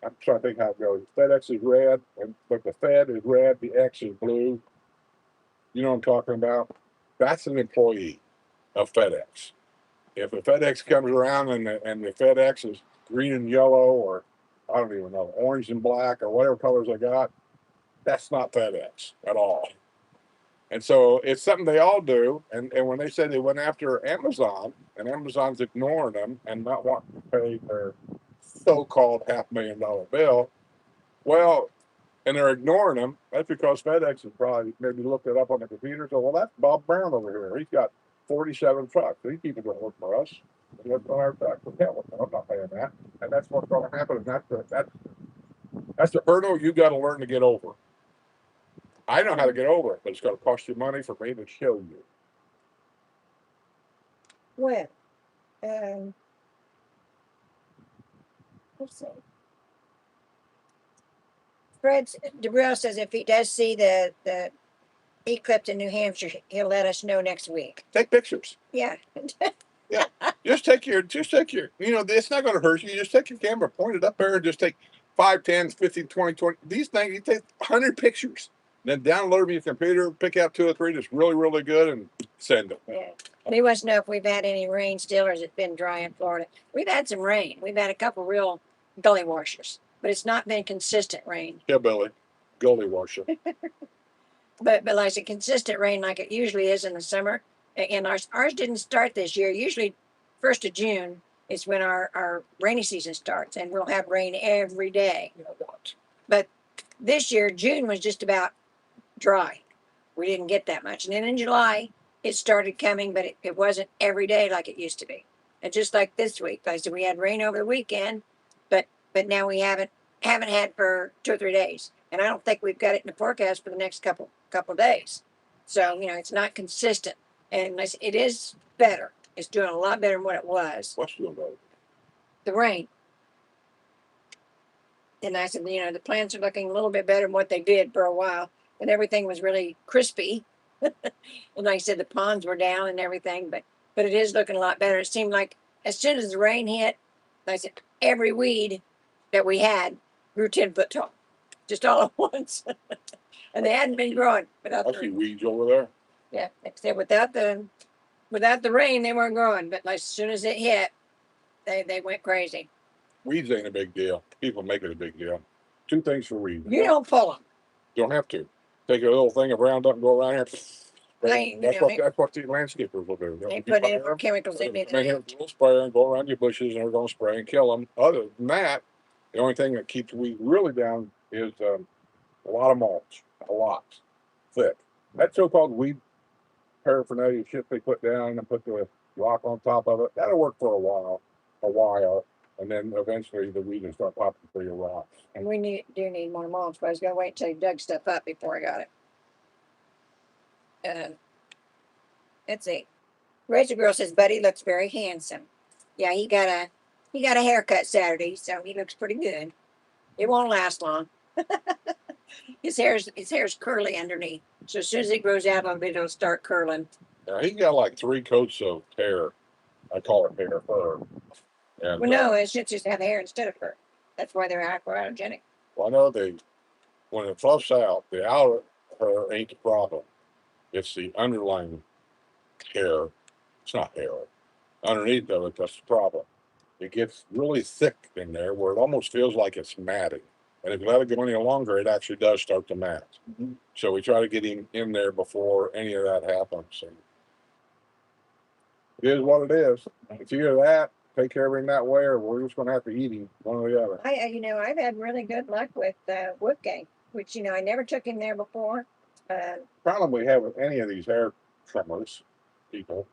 I'm trying to think how it goes. FedEx is red, but the Fed is red. The X is blue. You know what I'm talking about? That's an employee of FedEx. If a FedEx comes around and the FedEx is green and yellow, or I don't even know, orange and black, or whatever colors they got, that's not FedEx at all. And so it's something they all do. And when they say they went after Amazon, and Amazon's ignoring them and not wanting to pay their so-called $500,000 bill, well, and they're ignoring them, that's because FedEx has probably maybe looked it up on the computer. So, well, that's Bob Brown over here. He's got 47 trucks. These people don't work for us. They work on our trucks. We can't work for them. I'm not paying that. And that's what's going to happen. And that's the hurdle you got to learn to get over. I know how to get over it, but it's going to cost you money for me to show you. Well, let's see. Fred DeBril says if he does see the eclipse in New Hampshire, he'll let us know next week. Take pictures. Yeah. Yeah. Just take your, it's not going to hurt you. Just take your camera, point it up there, and just take 5, 10, 15, 20, 20. These things, you take 100 pictures. Then download them on your computer, pick out 2 or 3 that's really, really good, and send them. Yeah. And he wants to know if we've had any rain still, or has it been dry in Florida? We've had some rain. We've had a couple real gully washers, but it's not been consistent rain. Yeah, Billy, gully washer. But like a consistent rain like it usually is in the summer. And ours didn't start this year. Usually 1st of June is when our rainy season starts, and we'll have rain every day. But this year, June was just about dry. We didn't get that much. And then in July, it started coming, but it wasn't every day like it used to be. And just like this week, like I said, we had rain over the weekend, but now we haven't had for 2 or 3 days. and I don't think we've got it in the forecast for the next couple days. So, it's not consistent. And it is better. It's doing a lot better than what it was. What's doing better? The rain. And I said, the plants are looking a little bit better than what they did for a while. And everything was really crispy. And like I said, the ponds were down and everything, but it is looking a lot better. It seemed like as soon as the rain hit, like I said, every weed that we had grew 10 foot tall, just all at once. And they hadn't been growing without I the see rain. weeds over there. Yeah, except without the rain, they weren't growing. But like as soon as it hit, they went crazy. Weeds ain't a big deal. People make it a big deal. Two things for weeds. You don't pull them. Don't have to. Take a little thing of Roundup and go around here. They, That's what the landscapers will do. they You put fire in more them, chemicals in it. make a little sprayer and go around your bushes and they're going to spray and kill them. Other than that, the only thing that keeps weeds really down is a lot of mulch. A lot. Thick. That so-called weed paraphernalia shit they put down and put the rock on top of it, that'll work for a while. And then eventually the weeds will start popping through your rocks. And we do need more mulch, but I was gonna wait till he dug stuff up before I got it. Let's see. Rachel Girl says Buddy looks very handsome. Yeah, he got a haircut Saturday, so he looks pretty good. It won't last long. His hair's curly underneath. So as soon as it grows out a little bit, it'll start curling. Now he got like 3 coats of hair. I call it hair fur. And Well, no, it should just have hair instead of fur. That's why they're hypoallergenic. well, I know when it fluffs out, the outer hair ain't the problem. It's the underlying hair. It's not hair. Underneath of it, that's the problem. It gets really thick in there where it almost feels like it's matting. And if you let it go any longer, it actually does start to mat. Mm-hmm. So we try to get him in there before any of that happens. And it is what it is. It's either that, take care of him that way, or we're just going to have to eat him, one or the other. I've had really good luck with Woodgate, which I never took him there before. Problem we have with any of these hair trimmers people,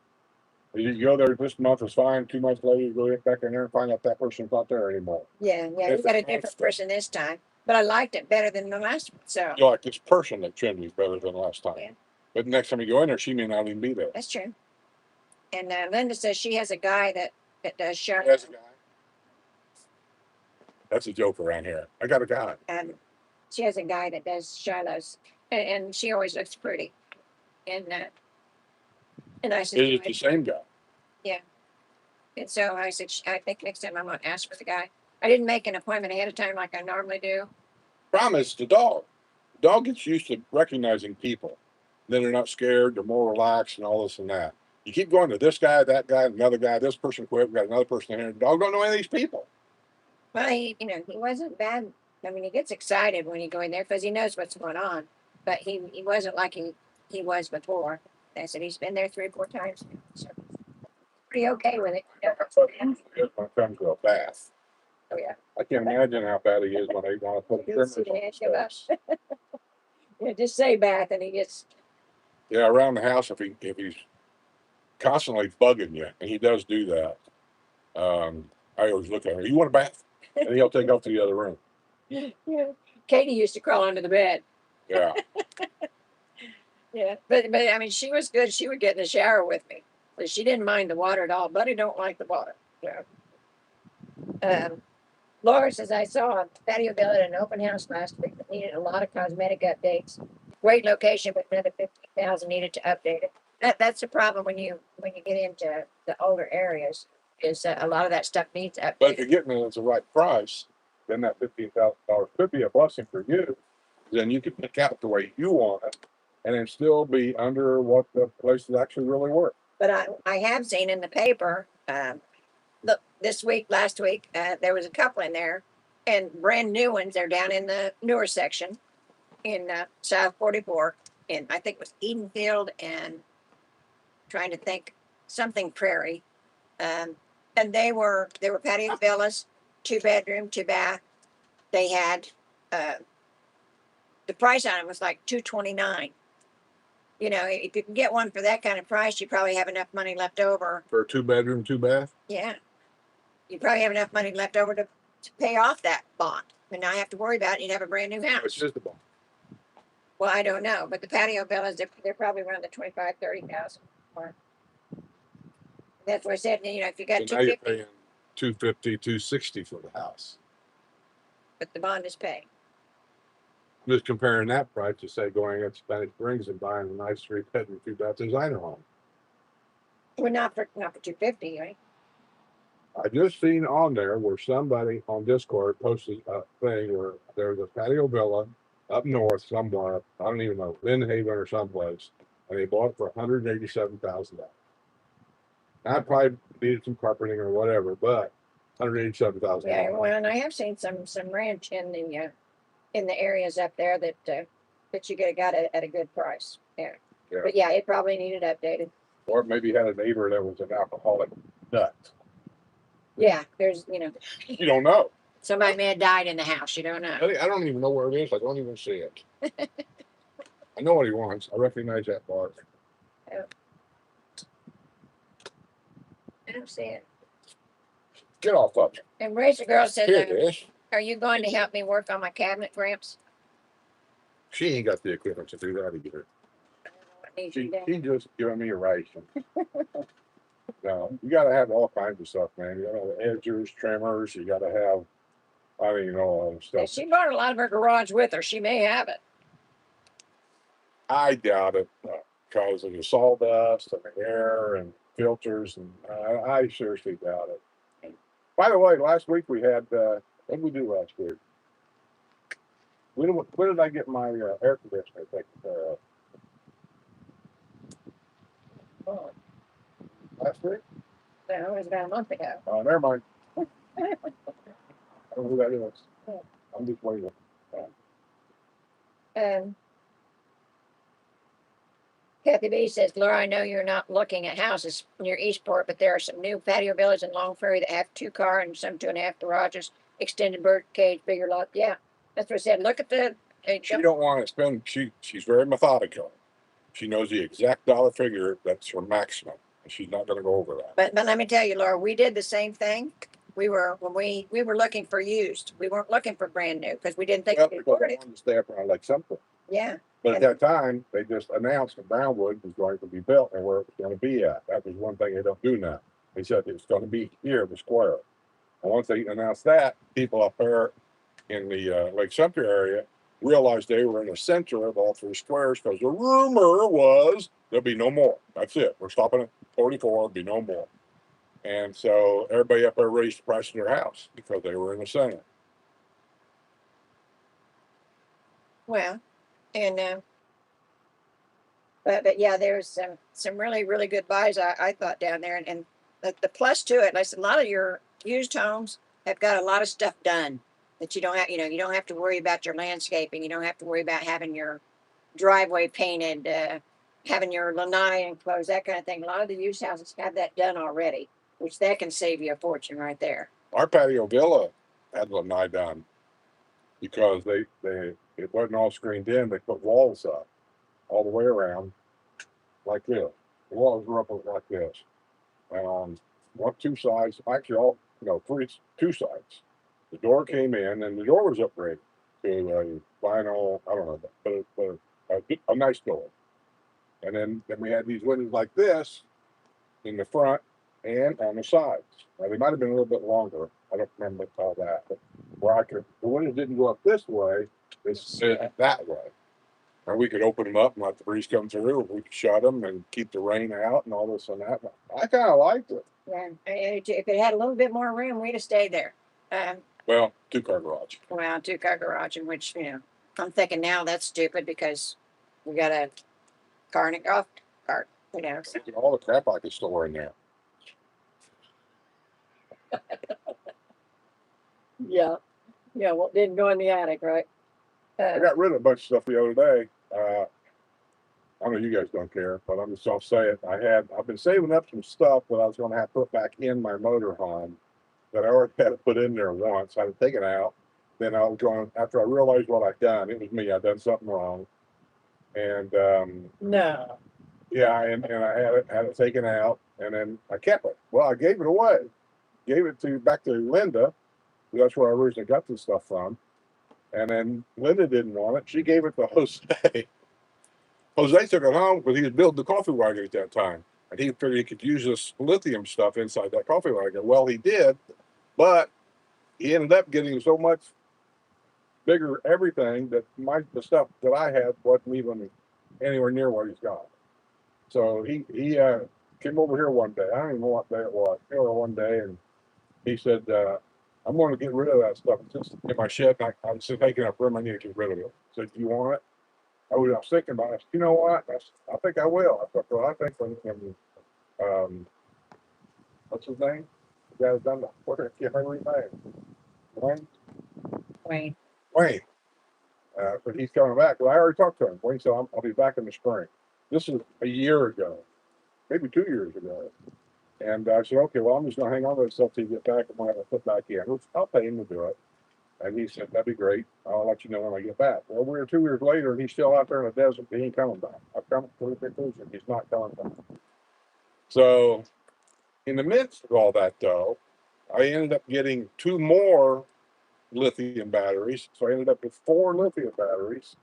you go there this month is fine. 2 months later, you go back in there and find out that person's not there anymore. Yeah, you got a different person this time, but I liked it better than the last one. So You like this person that trimmed you better than last time. Yeah. But next time you go in there, she may not even be there. that's true. And Linda says she has a guy that does sharp. That's a guy. That's a joke around here. I got a guy. She has a guy that does Shiloh's, and she always looks pretty. And I said, Is it the same guy? Yeah. And so I said, I think next time I'm going to ask for the guy. I didn't make an appointment ahead of time like I normally do. Problem is the dog. The dog gets used to recognizing people. Then they're not scared. They're more relaxed and all this and that. You keep going to this guy, that guy, another guy. This person quit. We got another person here. The dog don't know any of these people. Well, he wasn't bad. I mean, he gets excited when you go in there because he knows what's going on. But he wasn't like he was before. I said he's been there 3 or 4 times. So pretty okay with it. When it comes to a bath. Oh yeah. I can't imagine how bad he is when they want to put You'll see trimmers the on head the go up. steps. Yeah, just say bath and he gets. Yeah, around the house, if he's constantly bugging you, and he does do that, I always look at him. You want a bath? And he'll take off to the other room. Yeah. Katie used to crawl under the bed. Yeah. Yeah, but I mean, she was good. She would get in the shower with me, but she didn't mind the water at all. Buddy don't like the water. Yeah. Laura says I saw a patio bill at an open house last week that needed a lot of cosmetic updates. Great location, but another 15,000 needed to update it. That's the problem when you get into the older areas. Is a lot of that stuff needs updated. But if you're getting it at the right price, then that $15,000 could be a blessing for you. Then you can pick out the way you want it, and then still be under what the place is actually really worth. But I have seen in the paper, look, last week, there was a couple in there, and brand new ones. They're down in the newer section in South 44, and I think it was Edenfield and trying to think something Prairie, and they were patio villas, 2-bedroom, 2-bath. They had the price on it was like $229. If you can get one for that kind of price, you probably have enough money left over. For a 2-bedroom, 2-bath? Yeah. You probably have enough money left over to pay off that bond. and not have to worry about it. You'd have a brand new It's house. just the bond. Well, I don't know, but the patio villas, they're probably around the 25, 30,000 mark. That's what I said, you know, if you got So now you're 250, paying 250, 260 for the house. but the bond is paid. I'm just comparing that price to say going at Spanish Springs and buying a nice 3-bedroom, 2-bath designer home. Well, not for 250, right? I just seen on there where somebody on Discord posted a thing where there's a patio villa up north somewhere. I don't even know, Lynn Haven or someplace, and they bought it for $187,000. I probably needed some carpeting or whatever, but $187,000. Yeah, well, and I have seen some ranch in the areas up there that you got at a good price. Yeah. Yeah. But yeah, it probably needed updated. Or maybe had a neighbor that was an alcoholic nut. Yeah, there's, you know, You don't know. somebody may have died in the house. You don't know. I don't even know where it is. I don't even see it. I know what he wants. I recognize that bar. I don't see it. Get off of it. And Razor Girl says, Here it is. are you going to help me work on my cabinet, Gramps? She ain't got the equipment to do that either. What needs you She done? just giving me a ration. No, you gotta have all kinds of stuff, man. You gotta have edgers, trimmers, you gotta have, I don't even know all the Yeah, stuff. she brought a lot of her garage with her. She may have it. I doubt it, because of the sawdust and the air and filters, and I seriously doubt it. By the way, last week we had, what did we do last week? When did I get my air conditioner taken care of? Oh, Last week? no, it was about a month ago. Oh, never mind. I don't know who that is. I'm just waiting. Kathy B says, Laura, I know you're not looking at houses near Eastport, but there are some new patio villas in Long Ferry that have 2-car and some 2.5 garages, extended bird cage, bigger lot. Yeah, that's what I said. Look at the. She don't want to spend. She's very methodical. She knows the exact dollar figure that's her maximum, and she's not going to go over that. But let me tell you, Laura, we did the same thing. We were when we were looking for used. We weren't looking for brand new because we didn't think Well, we could because I afford it. wanted to stay up around like something. Yeah. But at that time, they just announced that Wildwood was going to be built and where it was going to be at. That was one thing they don't do now. They said it's going to be here, the square. And once they announced that, people up there in the Lake Sumter area realized they were in the center of all 3 squares because the rumor was there'll be no more. That's it. We're stopping at 44. There'll be no more. And so everybody up there raised the price of their house because they were in the center. Well, and but yeah, there's some really good buys I thought down there, and the plus to it, like I said, a lot of your used homes have got a lot of stuff done that you don't have. You don't have to worry about your landscaping. You don't have to worry about having your driveway painted, having your lanai enclosed, that kind of thing. A lot of the used houses have that done already, which that can save you a fortune right there. Our patio villa had lanai done because it wasn't all screened in. They put walls up all the way around like this. The walls were up like this, and on 2 sides, actually all 2 sides. The door came in, and the door was upgraded to a vinyl. I don't know, but a nice door. And then we had these windows like this in the front and on the sides. Now they might have been a little bit longer. I don't remember all that, but the windows didn't go up this way; they sit that way. And we could open them up and let the breeze come through. We could shut them and keep the rain out and all this and that. I kind of liked it. Yeah, if it had a little bit more room, we'd have stayed there. Well, 2-car garage. Well, 2-car garage, in which I'm thinking now that's stupid because we got a car and a golf cart. So. All the crap I could store in there. Yeah. Yeah, well, it didn't go in the attic, right? I got rid of a bunch of stuff the other day. I know you guys don't care, but I'm just gonna say it. I've been saving up some stuff that I was gonna have to put back in my motorhome that I already had to put in there once. I had to take it out. Then I was going, after I realized what I'd done, it was me. I'd done something wrong. And No. yeah, and I had it taken out, and then I kept it. Well, I gave it away. Gave it back to Linda. That's where I originally got this stuff from. And then Linda didn't want it. She gave it to Jose. Jose took it home because he was building the coffee wagon at that time. And he figured he could use this lithium stuff inside that coffee wagon. Well, he did, but he ended up getting so much bigger everything that the stuff that I had wasn't even anywhere near what he's got. So he came over here one day. I don't even know what day it was. He came over one day and he said, I'm going to get rid of that stuff. It's just in my shed. I'm just taking up room. I need to get rid of it. I said, do you want it? I was thinking about it. I said, you know what? I think I will. I thought, well, I think when what's his name? The guy who's done the, what, I can't remember his name. Wayne? Wayne. Wayne. But he's coming back. Well, I already talked to him. Wayne said, I'll be back in the spring. This is a year ago, maybe 2 years ago. And I said, okay, well, I'm just going to hang on to that stuff till you get back. I'm going to have to put back in. I'll pay him to do it. And he said, that'd be great. I'll let you know when I get back. Well, we're 2 years later, and he's still out there in the desert. He ain't coming back. I've come to the conclusion he's not coming back. So, in the midst of all that, though, I ended up getting 2 more lithium batteries. So I ended up with 4 lithium batteries.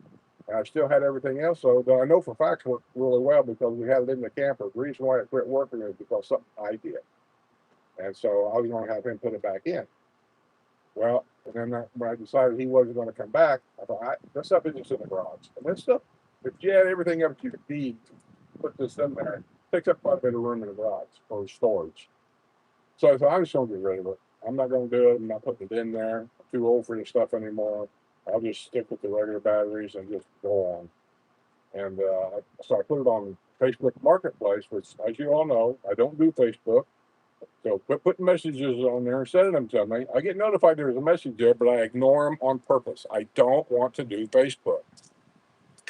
And I still had everything else. So that I know for facts worked really well because we had it in the camper. The reason why it quit working is because something I did. And so I was going to have him put it back in. Well, and then when I decided he wasn't going to come back, I thought, this stuff is just in the garage. And this stuff, if you add everything up to your need, put this in there, it takes up quite a bit of room in the garage for storage. So I thought, I'm just going to get rid of it. I'm not going to do it. I'm not putting it in there. I'm too old for this stuff anymore. I'll just stick with the regular batteries and just go on. And so I put it on Facebook Marketplace, which, as you all know, I don't do Facebook. So quit putting messages on there and sending them to me. I get notified there's a message there, but I ignore them on purpose. I don't want to do Facebook.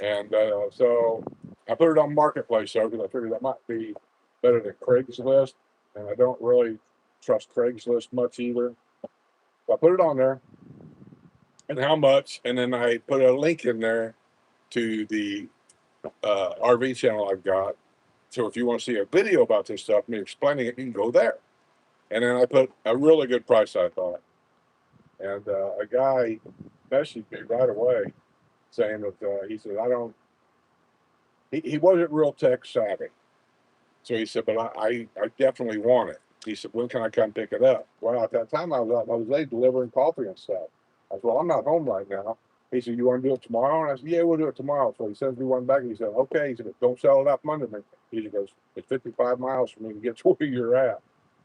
And so I put it on Marketplace, though, because I figured that might be better than Craigslist. And I don't really trust Craigslist much either. So I put it on there and how much. And then I put a link in there to the RV channel I've got. So if you want to see a video about this stuff, me explaining it, you can go there. And then I put a really good price, I thought. And a guy messaged me right away saying that he said, he wasn't real tech savvy. So he said, but I definitely want it. He said, when can I come pick it up? Well, at that time I was out in Jose delivering coffee and stuff. I said, well, I'm not home right now. He said, you want to do it tomorrow? And I said, yeah, we'll do it tomorrow. So he sends me one back and he said, okay. He said, don't sell it out Monday. He goes, it's 55 miles for me to get to where you're at.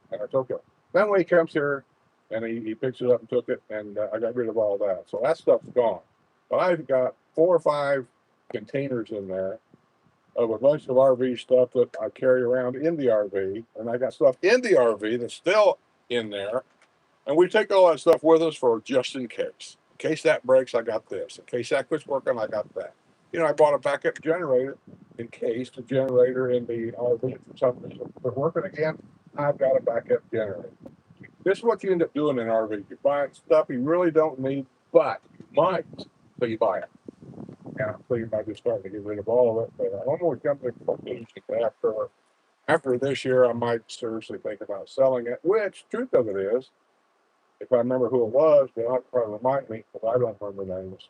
And I said, okay. Then when he comes here and he picks it up and took it, and I got rid of all that. So that stuff's gone. But I've got 4 or 5 containers in there of a bunch of RV stuff that I carry around in the RV. And I got stuff in the RV that's still in there. And we take all that stuff with us for just in case. In case that breaks, I got this. In case that quits working, I got that. You know, I bought a backup generator in case the generator in the RV for some reason quit working again. I've got a backup generator. This is what you end up doing in an RV. You're buying stuff you really don't need, but you might, so you buy it. And I'm thinking about just starting to get rid of all of it. But I'm going to come to the conclusion that after this year, I might seriously think about selling it. Which, truth of it is, if I remember who it was, then I'll probably remind me, because I don't remember names.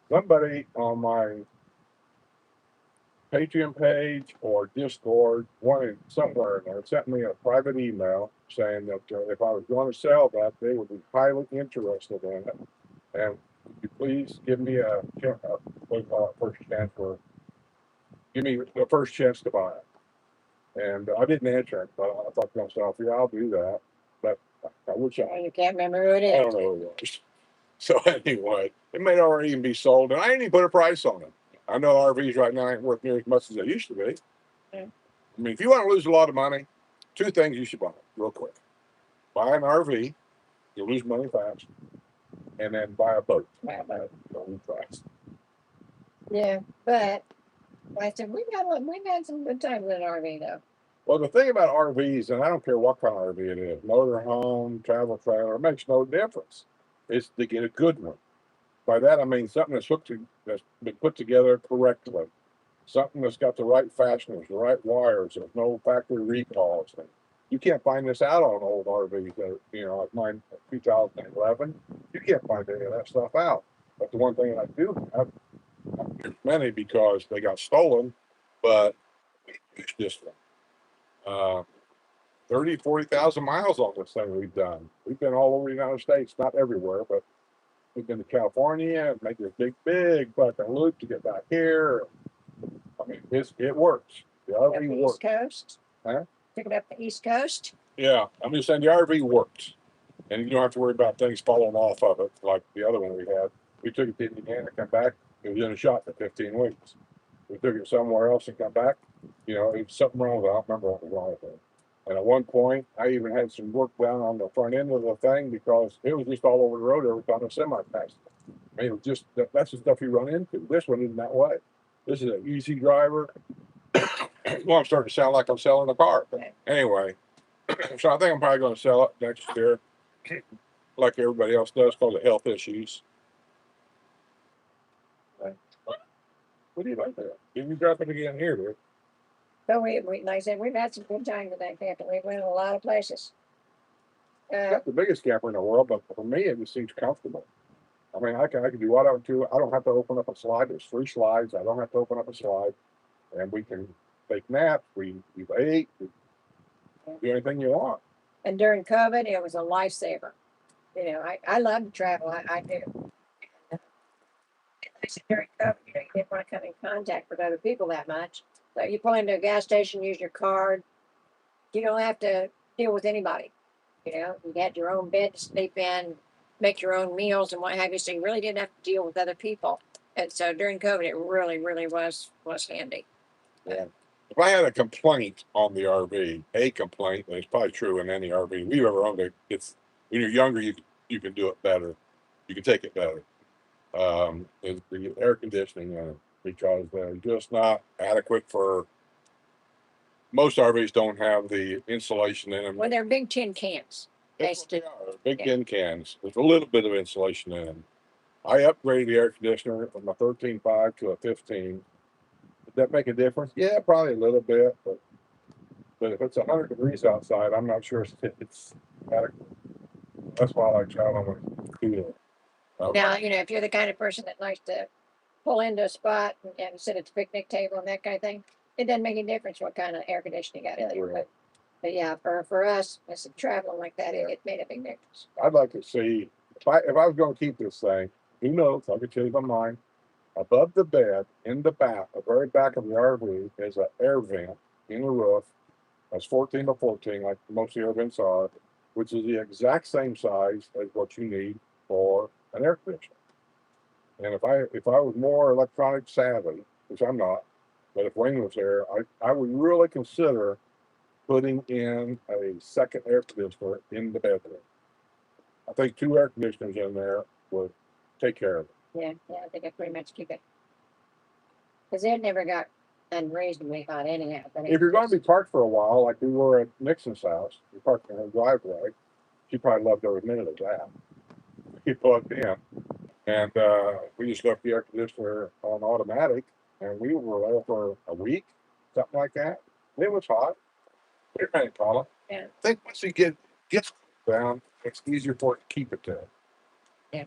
Somebody on my Patreon page or Discord, somewhere in there, sent me a private email saying that if I was going to sell that, they would be highly interested in it. And would you please give me what do you call it, first chance give me the first chance to buy it. And I didn't answer it, but I thought to myself, yeah, I'll do that. But I wish You can't remember who it I don't is. know who it was. So anyway, it may already even be sold, and I didn't even put a price on it. I know RVs right now ain't worth near as much as they used to be. Yeah. I mean, if you want to lose a lot of money, 2 things you should buy real quick. Buy an RV, you'll lose money fast, and then buy a boat. You'll lose fast. Yeah, but like I said, we've had some good times in an RV though. Well, the thing about RVs, and I don't care what kind of RV it is, motorhome, travel trailer, it makes no difference. It's to get a good one. By that I mean something that's been put together correctly. Something that's got the right fasteners, the right wires, there's no factory recalls. And you can't find this out on old RVs that, like mine 2011. You can't find any of that stuff out. But the one thing that I do have, there's many because they got stolen, but it's just 30, 40,000 miles on this thing we've done. We've been all over the United States, not everywhere, but we've been to California and make this big fucking loop to get back here. I mean, it works. The Up RV the works. East Coast. Huh? Took it up the East Coast. Yeah, I'm just saying the RV works. And you don't have to worry about things falling off of it like the other one we had. We took it to Indiana, come back, it was in a shot for 15 weeks. We took it somewhere else and come back, it was something wrong with it. I don't remember what was wrong with it. And at one point, I even had some work done on the front end of the thing because it was just all over the road every time a semi passed it. I mean, it was just that's the stuff you run into. This one isn't that way. This is an easy driver. Well, I'm starting to sound like I'm selling a car. But anyway, so I think I'm probably going to sell it next year, like everybody else does, because of health issues. What do you like there? Did you drop it again here, dude? But we, like I said, we've had some good time with that camper. We went a lot of places. It's not the biggest camper in the world, but for me, it just seems comfortable. I mean, I can do what I want to. I don't have to open up a slide. There's 3 slides. I don't have to open up a slide, and we can take naps. We ate. We do anything you want. And during COVID, it was a lifesaver. I love to travel. I do. I said during COVID, you didn't want to come in contact with other people that much. So you pull into a gas station, use your card. You don't have to deal with anybody. You had your own bed to sleep in, make your own meals and what have you. So you really didn't have to deal with other people. And so during COVID, it really, really was handy. Yeah. If I had a complaint on the RV, a complaint, and it's probably true in any RV we've ever owned, it's when you're younger, you can do it better. You can take it better. Is the air conditioning in it, because they're just not adequate for most RVs. Don't have the insulation in them. Well, they're big tin cans. That's what they are, big tin cans with a little bit of insulation in them. I upgraded the air conditioner from a 13.5 to a 15. Did that make a difference? Yeah, probably a little bit, but if it's 100 degrees outside, I'm not sure it's adequate. That's why I like traveling with cooler. Now, if you're the kind of person that likes to pull into a spot and sit at the picnic table and that kind of thing, it doesn't make any difference what kind of air conditioning you got in there. Right. But yeah, for us, as traveling like that, it made a big difference. I'd like to see if I was going to keep this thing. Who knows? I could change my mind. Above the bed, in the back, the very back of the RV, is an air vent in the roof. That's 14 by 14, like most of the air vents are, which is the exact same size as what you need for an air conditioner. And if I was more electronic savvy, which I'm not, but if Wayne was there, I would really consider putting in a second air conditioner in the bedroom. I think 2 air conditioners in there would take care of it. Yeah, I think I pretty much keep it. Because it never got unreasonably hot anyhow. If you're going to be parked for a while, like we were at Nixon's house, we parked in her driveway. She probably loved every minute of that. He plugged in, and we just left the air conditioner on automatic, and we were there for a week, something like that. It was hot. It ain't problem. Yeah. I think once you gets down, it's easier for it to keep it there. Yeah.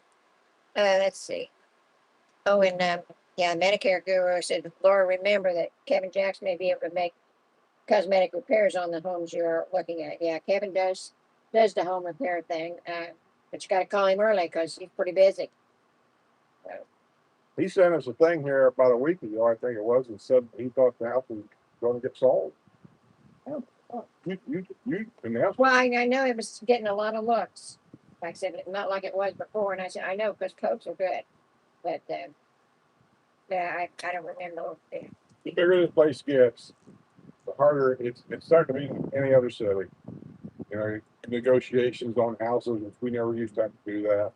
Let's see. Oh, and Medicare guru said, Laura, remember that Kevin Jackson may be able to make cosmetic repairs on the homes you're looking at. Yeah, Kevin does the home repair thing, but you got to call him early because he's pretty busy. So. He sent us a thing here about a week ago, I think it was, and said he thought the house was going to get sold. Oh. You announced? Well, I know it was getting a lot of looks. Like I said, not like it was before. And I said, I know, because coats are good. But, I don't remember. The bigger this place gets, the harder it's starting to be in any other city. Negotiations on houses, which we never used to have to do that.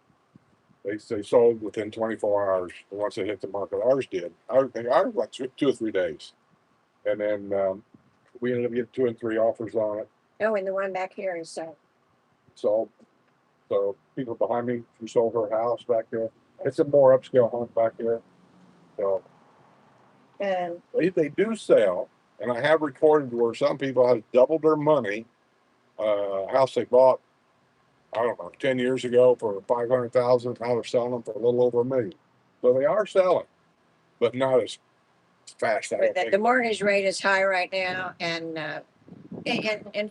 They sold within 24 hours once they hit the market. Ours did. Ours like 2 or 3 days. And then we ended up getting 2 and 3 offers on it. Oh, and the one back here is sold. So people behind me, she sold her house back there. It's a more upscale home back there. So they do sell, and I have recorded where some people have doubled their money. House they bought, I don't know, 10 years ago for $500,000. Now they're selling them for a little over $1 million. So they are selling, but not as fast. I But don't the think. mortgage rate is high right now, and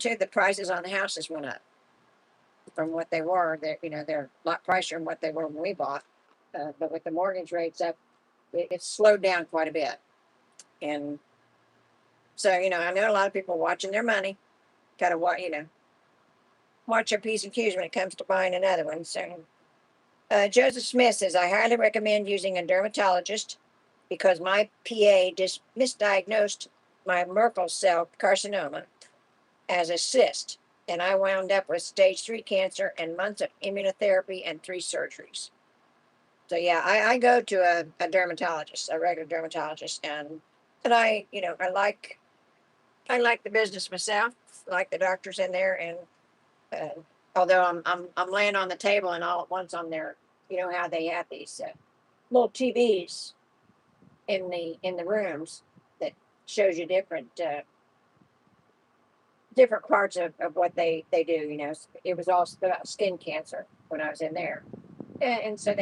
too, the prices on the houses went up from what they were. They're a lot pricier than what they were when we bought. But with the mortgage rates up, it's slowed down quite a bit. And so, I know a lot of people watching their money, gotta watch their P's and Q's when it comes to buying another one. So, Joseph Smith says, I highly recommend using a dermatologist because my PA just misdiagnosed my Merkel cell carcinoma as a cyst, and I wound up with stage 3 cancer and months of immunotherapy and 3 surgeries. So yeah, I go to a dermatologist, a regular dermatologist, and I like the business myself, like the doctors in there, and although I'm laying on the table and all at once on there, how they have these little TVs in the rooms that shows you different parts of what they do. It was all about skin cancer when I was in there, and so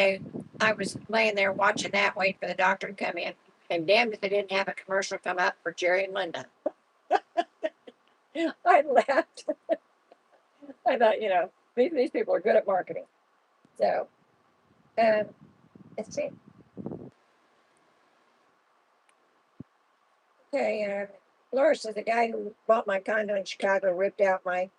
I was laying there watching that, waiting for the doctor to come in, and damned if they didn't have a commercial come up for Jerry and Linda. I laughed. I thought, these people are good at marketing. So, um, let's see. Okay, Laura says the guy who bought my condo in Chicago ripped out my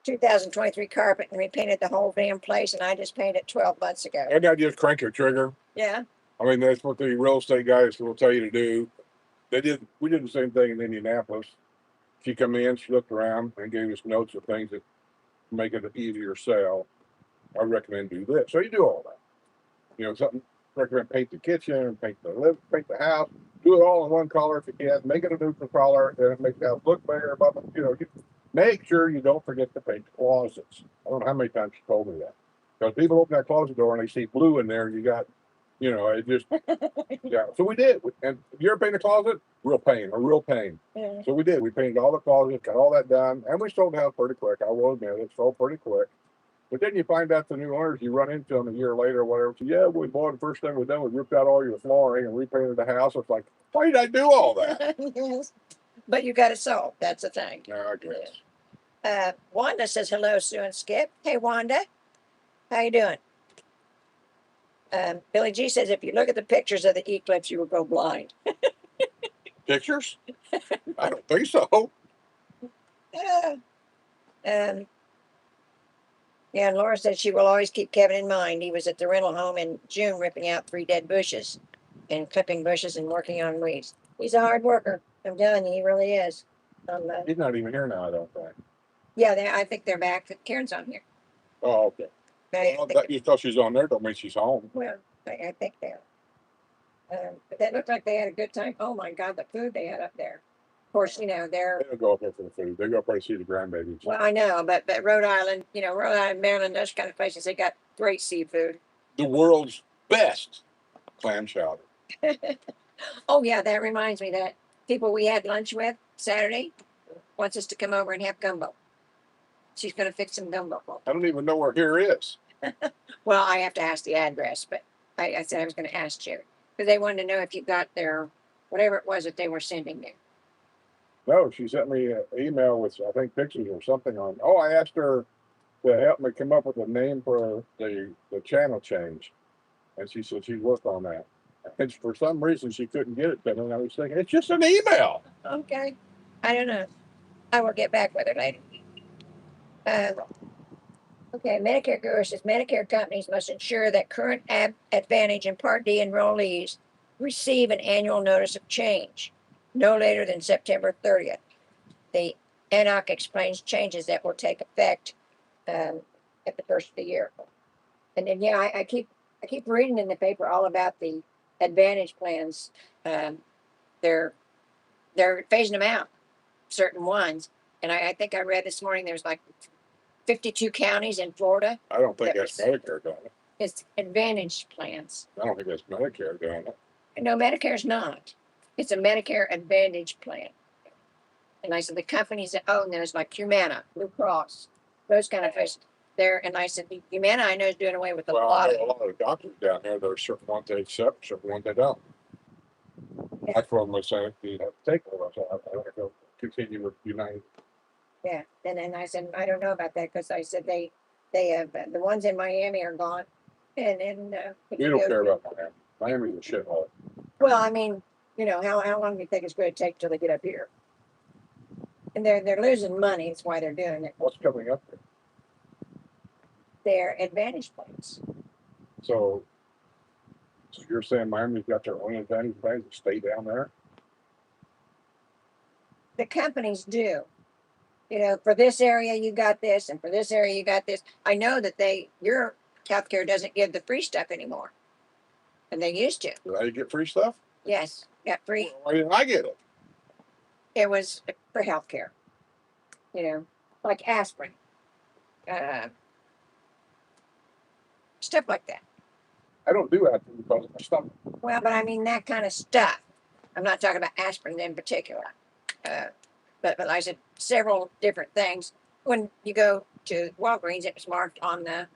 2023 carpet and repainted the whole damn place, and I just painted it 12 months ago. That guy just crank your trigger. Yeah. I mean, that's what the real estate guys will tell you to do. We did the same thing in Indianapolis. She come in, she looked around and gave us notes of things that make it an easier sell. I recommend do this. So you do all that. Something recommend paint the kitchen, paint the house, do it all in one color if you can, make it a neutral color, and it makes the house look bigger. But make sure you don't forget to paint the closets. I don't know how many times she told me that. Because people open that closet door and they see blue in there, and you got, it just yeah. So we did. And if you ever paint a closet, real pain, a real pain. Yeah. So we did. We painted all the closets, got all that done, and we sold the house pretty quick. I will admit it sold pretty quick. But then you find out the new owners, you run into them a year later or whatever. So, yeah, we bought the first thing we done, we ripped out all your flooring and repainted the house. It's like, why did I do all that? Yes. But you got it solved. That's the thing. No, I guess. Wanda says hello, Sue and Skip. Hey, Wanda, how you doing? Billy G says if you look at the pictures of the eclipse, you will go blind. Pictures? I don't think so. Uh, um, yeah, and Laura said she will always keep Kevin in mind. He was at the rental home in June ripping out 3 dead bushes and clipping bushes and working on weeds. He's a hard worker. I'm telling you, he really is. He's not even here now, I don't think. Yeah, I think they're back. Karen's on here. Oh, okay. Well, you thought she's on there, don't mean she's home. Well, I think they are. But that looked like they had a good time. Oh my God, the food they had up there. Of course, They don't go up there for the food. They go up there to see the grandbabies. well, I know, but Rhode Island, Rhode Island, Maryland, those kind of places, they got great seafood. The world's best clam chowder. Oh yeah, that reminds me that people we had lunch with Saturday wants us to come over and have gumbo. She's going to fix some gumbo. I don't even know where here is. Well, I have to ask the address, but I said I was going to ask Jerry because they wanted to know if you got their whatever it was that they were sending you. No, she sent me an email with, I think, pictures or something on. Oh, I asked her to help me come up with a name for the channel change. And she said she'd work on that. And for some reason, she couldn't get it to me. And I was thinking, it's just an email. Okay. I don't know. I will get back with her later. Okay, Medicare Guru says Medicare companies must ensure that current Advantage and Part D enrollees receive an annual notice of change no later than September 30th. The ANOC explains changes that will take effect at the first of the year. And then, yeah, I keep reading in the paper all about the Advantage plans. They're phasing them out, certain ones. And I think I read this morning there's like 52 counties in Florida. I don't think that's Medicare doing it. It's Advantage plans. I don't think that's Medicare doing it. No, Medicare's not. It's a Medicare Advantage plan. And I said the companies that own those, like Humana, Blue Cross, those kind of places, there, and I said, Humana, I know is doing away with a Well, lot I know a of, lot of the doctors down there, there are certain ones they accept, certain ones they don't. Yeah. That's what I'm saying, you have to take over, so I have to continue with United. yeah. And then I said, I don't know about that, because I said they have, the ones in Miami are gone. And then, if We you don't go care to- about Miami. Miami's a shithole. well, I mean, how long do you think it's going to take till they get up here? And they're losing money, that's why they're doing it. What's coming up there? Their advantage points. So you're saying Miami's got their own advantage plans to stay down there? The companies do. For this area you got this, and for this area you got this. I know that your healthcare doesn't give the free stuff anymore, and they used to. Did I get free stuff? Yes, got free. Why didn't I get it? It was for healthcare. Like aspirin, stuff like that. I don't do that because of my stomach. Well, but I mean that kind of stuff. I'm not talking about aspirin in particular. But like I said, several different things. When you go to Walgreens, it was marked on the.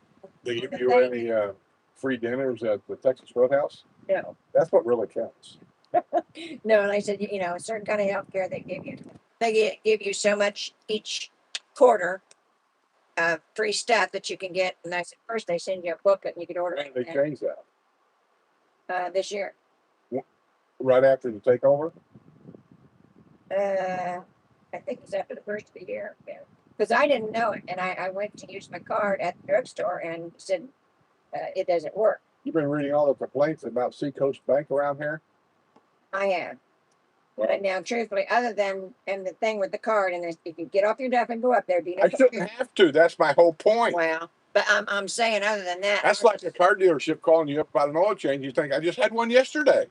They give the you thing. any free dinners at the Texas Roadhouse? No, That's what really counts. no. And I said, a certain kind of health care they give you. They give you so much each quarter of free stuff that you can get. And I said, first they send you a booklet and you can order When did they it change that? this year. Right after the takeover? I think it's after the first of the year. Because I didn't know it. And I went to use my card at the drugstore and said, it doesn't work. You've been reading all the complaints about Seacoast Bank around here? I am. Well, But now, truthfully, other than and the thing with the card, and if you get off your duff and go up there, do you know? I shouldn't have to. That's my whole point. Well, but I'm saying, other than that, That's like a car dealership calling you up about an oil change. You think, I just had one yesterday.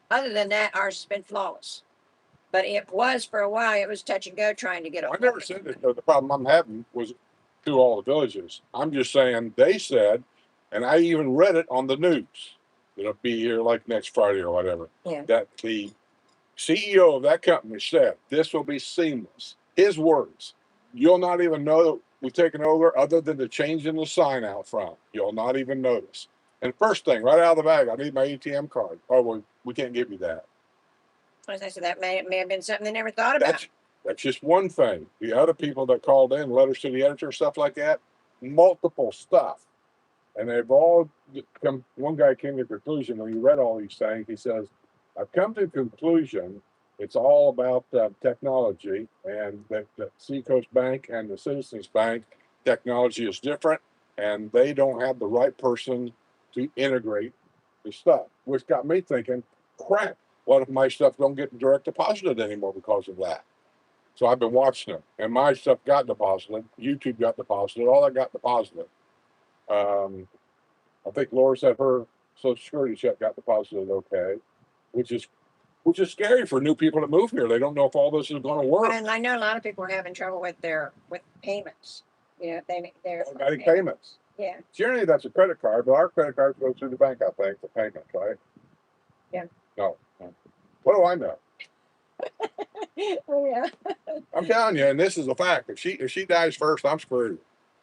other than that, ours has been flawless. But it was for a while. It was touch and go trying to get I on. never said that the problem I'm having was to all the villages. I'm just saying they said, and I even read it on the news. It'll be here like next Friday or whatever. Yeah. That the CEO of that company said this will be seamless. His words. You'll not even know that we've taken over other than the change in the sign out front. You'll not even notice. And first thing, right out of the bag, I need my ATM card. Oh, well, we can't give you that. As I said, that may have been something they never thought about. That's just one thing. The other people that called in, letters to the editor, stuff like that, multiple stuff. And they've all come, one guy came to the conclusion when he read all these things, he says, I've come to the conclusion it's all about technology, and that Seacoast Bank and the Citizens Bank technology is different, and they don't have the right person to integrate the stuff, which got me thinking, crap, what if my stuff don't get direct deposited anymore because of that? So I've been watching them, and my stuff got deposited. YouTube got deposited. All that got deposited. I think Laura said her Social Security check got deposited okay, which is scary for new people to move here. They don't know if all this is going to work. And I know a lot of people are having trouble with payments. They're Automatic payments. Yeah. Generally, that's a credit card, but our credit cards go through the bank, I think, for payments, right? Yeah. No. What do I know? Oh yeah. I'm telling you, and this is a fact. If she dies first, I'm screwed.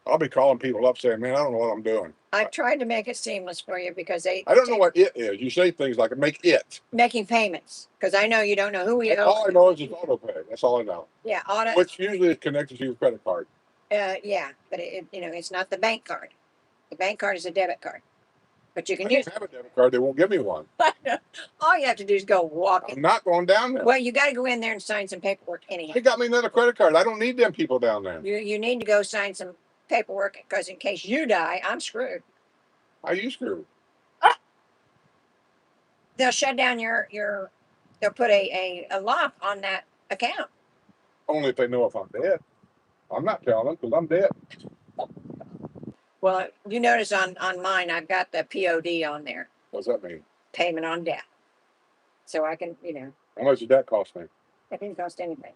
I'll be calling people up saying, "Man, I don't know what I'm doing." I've tried to make it seamless for you because I don't know what it is. You say things like "make it." making payments, because I know you don't know who we owe. All I know is it's auto pay. That's all I know. Yeah, auto. Which usually is connected to your credit card. Yeah, but it's not the bank card. The bank card is a debit card, but you I can don't use. have a debit card. They won't give me one. All you have to do is go walk in. I'm not going down there. Well, you got to go in there and sign some paperwork anyhow. They got me another credit card. I don't need them people down there. You need to go sign some paperwork because in case you die, I'm screwed. How you screwed? They'll shut down they'll put a lock on that account. Only if they know if I'm dead. I'm not telling them because I'm dead. Well, you notice on mine, I've got the POD on there, What does that mean? payment on death. So I can, How much did that cost me? that didn't cost anything.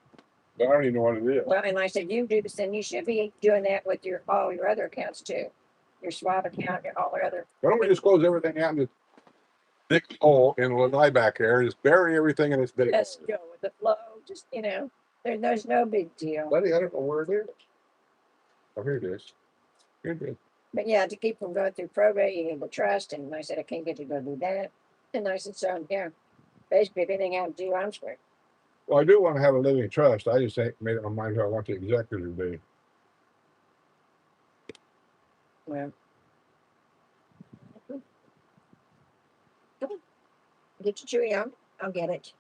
I don't even know what it is. Well, and I said, you do this, and you should be doing that with all your other accounts too. Your swap account, all your other. Why don't we just close everything out in this big hole in Lanai back there and just bury everything in this big Just hole? go with the flow. Just, there's no big deal. Buddy, I don't know where it is. Oh, here it is. You're good. But yeah, to keep from going through probate, you need the trust, and I said, I can't get you to go do that. And I said, so, yeah, basically, if anything happens to you, I'm screwed. Well, I do want to have a living trust. I just ain't made up my mind who I want the executor to be. Well, come on, get your chewy on. I'll get it.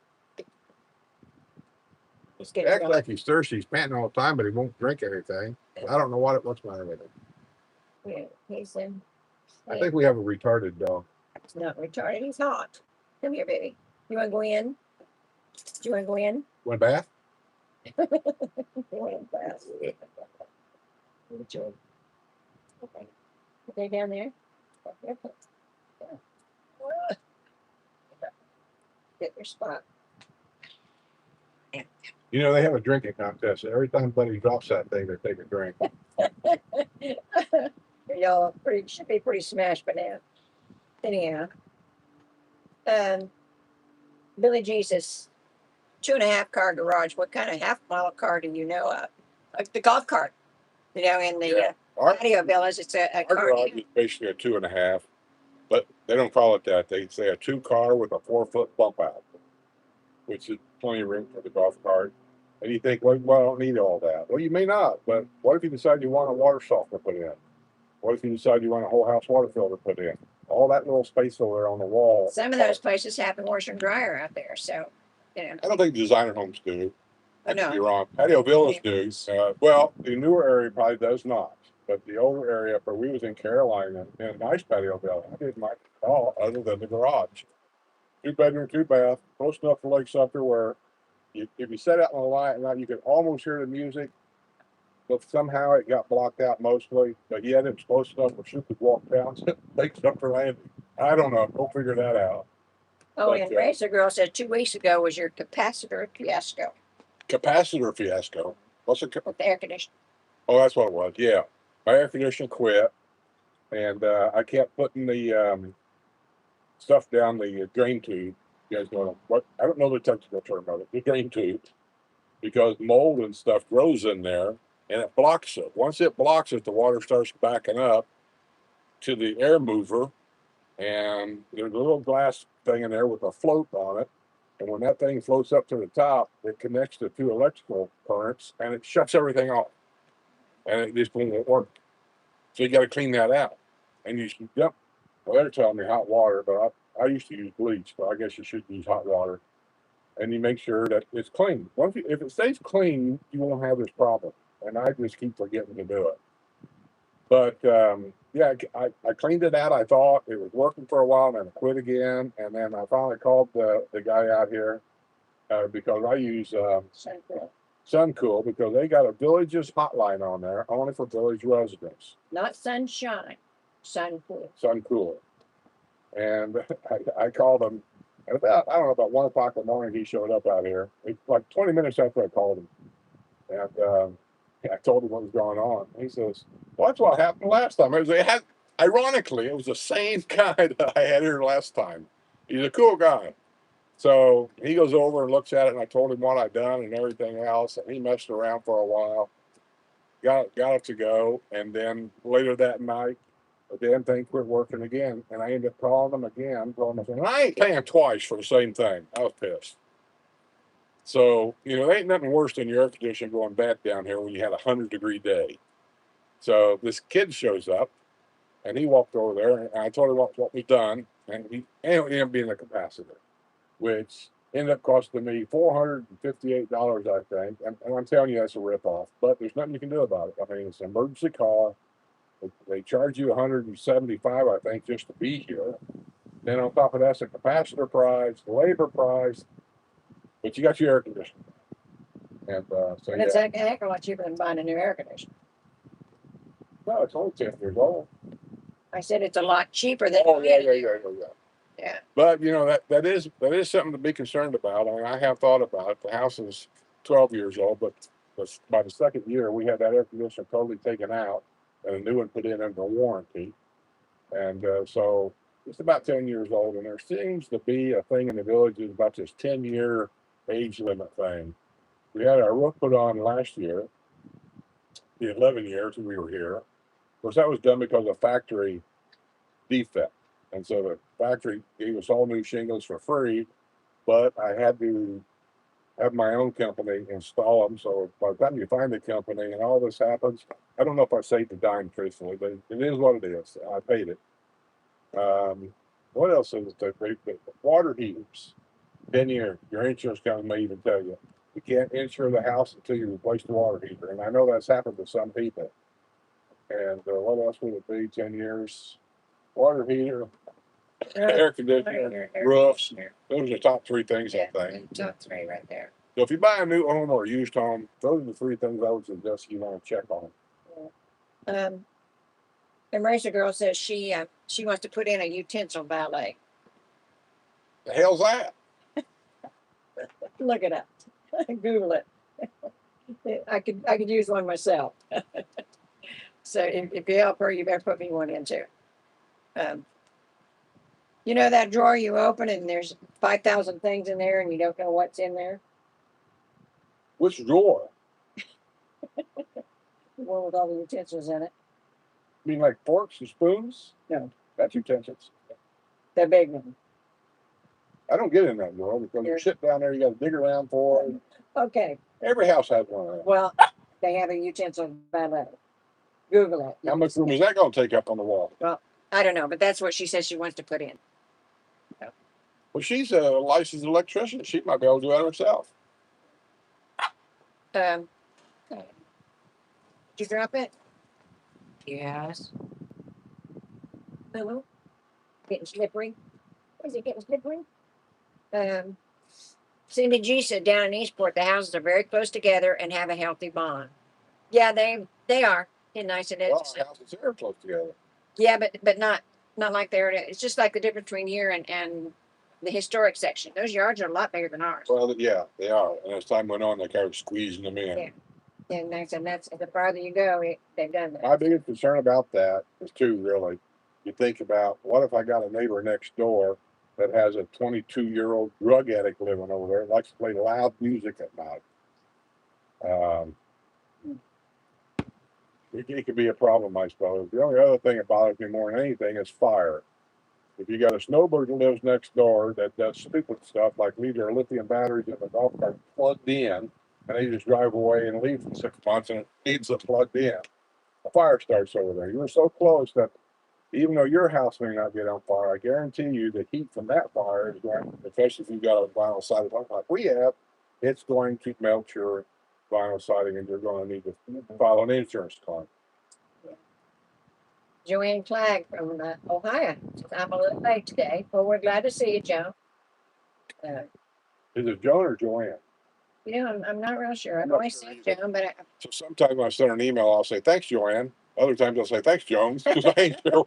Just get it Acts going. like he's thirsty. He's panting all the time, but he won't drink anything. I don't know what's the matter with him. Yeah, he's I think we have a retarded dog. He's not retarded. He's hot. Come here, baby. You want to go in? Do you want to go in? Want a bath? You want to pass? Okay. Okay, down there. Yep. Yeah. Get your spot. You know, they have a drinking contest. Every time Buddy drops that thing, they take a drink. Y'all should be pretty smashed by now. Anyhow, Billy Jesus, 2.5 car garage. What kind of half-mile car do you know of? Like the golf cart, in the Our, patio villas. It's a our car. garage is basically a 2.5, but they don't call it that. They say a 2-car with a 4-foot bump out, which is plenty of room for the golf cart. And you think, well, I don't need all that. Well, you may not, but what if you decide you want a water softener put in? What if you decide you want a whole house water filter put in? All that little space over there on the wall. Some of those places have a washer and dryer out there, so I don't think designer homes do. I know. You're wrong. Patio villas do. Well, the newer area probably does not. But the older area, where we was in Carolina, in a nice patio villa, I didn't mind at all, other than the garage. 2-bedroom, 2-bath, close enough to Lake Sumter where if you sat out in the light at night, you could almost hear the music. But somehow it got blocked out mostly. But yet it was close enough where she could walk down to Lake Sumter Landing. I don't know. Go figure that out. Oh, and Racer Girl said 2 weeks ago was your capacitor fiasco. Capacitor fiasco. What's a with the air conditioner? Oh, that's what it was. Yeah, my air conditioner quit, and I kept putting the stuff down the drain tube. You guys know what? I don't know the technical term of it. The drain tube, because mold and stuff grows in there, and it blocks it. Once it blocks it, the water starts backing up to the air mover, and there's a little glass thing in there with a float on it. And when that thing floats up to the top, it connects to 2 electrical currents, and it shuts everything off. And it just won't work. So you got to clean that out. And you should dump. Well, they're telling me hot water, but I used to use bleach, but I guess you should use hot water. And you make sure that it's clean. If it stays clean, you won't have this problem. And I just keep forgetting to do it. But yeah, I cleaned it out. I thought it was working for a while, and then I quit again. And then I finally called the guy out here because I use Suncool, because they got a Village's hotline on there only for Village residents. Not Sunshine, Suncool. Suncool. And I called him. And about, I don't know, about 1 o'clock in the morning, he showed up out here. Like 20 minutes after I called him. And I told him what was going on. He says, well, that's what happened last time. Ironically, it was the same guy that I had here last time. He's a cool guy. So he goes over and looks at it, and I told him what I'd done and everything else. And he messed around for a while, got it to go. And then later that night, the damn thing quit working again. And I ended up calling them again, and I ain't paying twice for the same thing. I was pissed. So, there ain't nothing worse than your air conditioner going bad down here when you had a 100-degree day. So this kid shows up, and he walked over there, and I told him what was done, and he ended up being a capacitor, which ended up costing me $458, I think. And I'm telling you, that's a ripoff. But there's nothing you can do about it. I mean, it's an emergency call. They charge you $175, I think, just to be here. Then on top of that's a capacitor price, the labor price, but you got your air conditioner. And so And it's a heck of a lot cheaper than buying a new air conditioner. No, it's only 10 years old. I said it's a lot cheaper than. Oh yeah. Yeah. But that is something to be concerned about. I mean, I have thought about it. The house is 12 years old, but by the second year, we had that air conditioner totally taken out and a new one put in under warranty. And so it's about 10 years old, and there seems to be a thing in the villages about this 10-year age limit thing. We had our roof put on last year, the 11 years we were here. course, that was done because of factory defect. And so the factory gave us all new shingles for free, but I had to have my own company install them. So by the time you find the company and all this happens, I don't know if I saved a dime truthfully, but it is what it is. I paid it. What else is it? The water heaters. 10 years. Your insurance company may even tell you you can't insure the house until you replace the water heater. And I know that's happened to some people. And what else would it be? 10 years. Water heater, air conditioner, roofs. Those are the top three things, Yeah, I think. top three right there. So if you buy a new home or a used home, those are the three things I would suggest you want to check on. And Marissa girl says she wants to put in a utensil valet. The hell's that? Look it up. Google it. I could use one myself. So if you help her, you better put me one in too. You know that drawer you open and there's 5,000 things in there and you don't know what's in there? Which drawer? The one with all the utensils in it. You mean like forks and spoons? No. That's utensils. The big one. I don't get in that drawer because you sit down there, you got to dig around for it. Okay. Every house has one of them. Well, they have a utensil valet. Google it. How much room is that going to take up on the wall? Well, I don't know, but that's what she says she wants to put in. Well, she's a licensed electrician. She might be able to do that herself. Did you drop it? Yes. Hello? Getting slippery? Is it getting slippery? Cindy G said down in Eastport, the houses are very close together and have a healthy bond. Yeah, they are. And nice it is. Well, our houses are close together. Yeah, but not like there. It's just like the difference between here and the historic section. Those yards are a lot bigger than ours. Well, yeah, they are. And as time went on, they kind of squeezing them in. Yeah. And that's the farther you go, they've done that. My biggest concern about that is two, really. You think about, what if I got a neighbor next door that has a 22-year-old drug addict living over there, likes to play loud music at night? It could be a problem, I suppose. The only other thing that bothers me more than anything is fire. If you got a snowbird that lives next door that does stupid stuff like leave their lithium batteries in the golf cart plugged in, and they just drive away and leave for 6 months and it needs it plugged in, a fire starts over there. You're so close that even though your house may not get on fire, I guarantee you the heat from that fire is going, especially if you've got a vinyl sided home like we have, it's going to melt your vinyl siding and you're going to need to file an insurance claim. Joanne Clegg from Ohio. I'm a little late today, but we're glad to see you, Joe. Is it Joan or Joanne? You know, I'm not real sure. I've I'm not always sure seen either. Joan, but So sometimes when I send an email, I'll say, thanks, Joanne. Other times I'll say, thanks, Jones, because I ain't sure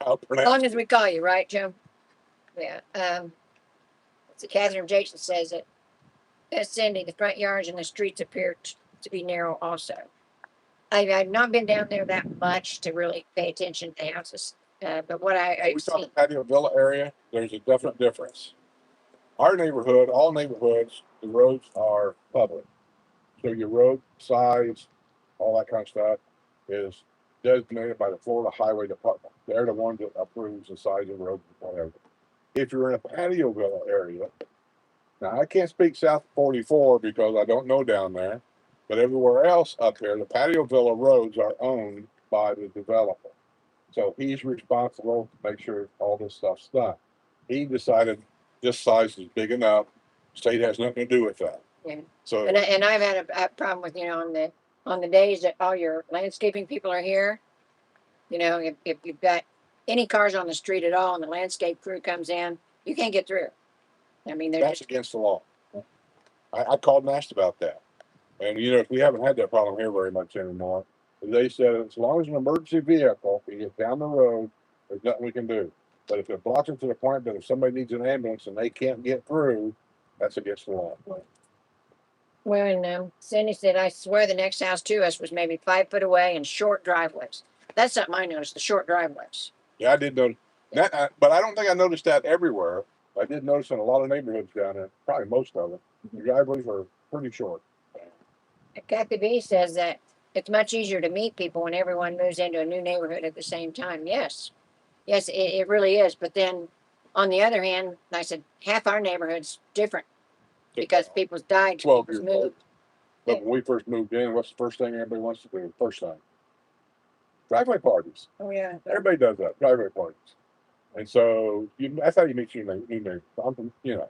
how to as pronounce long it. as we call you, right, Joe? Yeah. So Catherine Jason says that, as Cindy, the front yards and the streets appear to be narrow also. I've not been down there that much to really pay attention to houses, but what We talk the patio villa area, there's a definite difference. Our neighborhood, all neighborhoods, the roads are public. So your road size, all that kind of stuff is designated by the Florida Highway Department. They're the ones that approves the size of the road and whatever. If you're in a patio villa area, now I can't speak south of 44 because I don't know down there, but everywhere else up here, the patio villa roads are owned by the developer. So he's responsible to make sure all this stuff's done. He decided this size is big enough. State has nothing to do with that. Yeah. So And I've had a problem with, on the days that all your landscaping people are here, if you've got any cars on the street at all and the landscape crew comes in, you can't get through. I mean, they're that's just, against the law. I called and asked about that. And we haven't had that problem here very much anymore. They said as long as an emergency vehicle can get down the road, there's nothing we can do. But if it blocks it to the point that if somebody needs an ambulance and they can't get through, that's against the law. well, and Cindy said, I swear the next house to us was maybe 5 foot away and short driveways. That's something I noticed, the short driveways. Yeah, I did notice that, but I don't think I noticed that everywhere. I did notice in a lot of neighborhoods down there, probably most of them, the driveways are pretty short. Kathy B says that it's much easier to meet people when everyone moves into a new neighborhood at the same time. Yes. Yes, it really is. But then on the other hand, I said half our neighborhood's different because people's died, 12 people's years old. moved. But when we first moved in, what's the first thing everybody wants to do? First time. Driveway parties. Oh yeah. Everybody does that, driveway parties. And so that's how you meet your new neighbors. You know.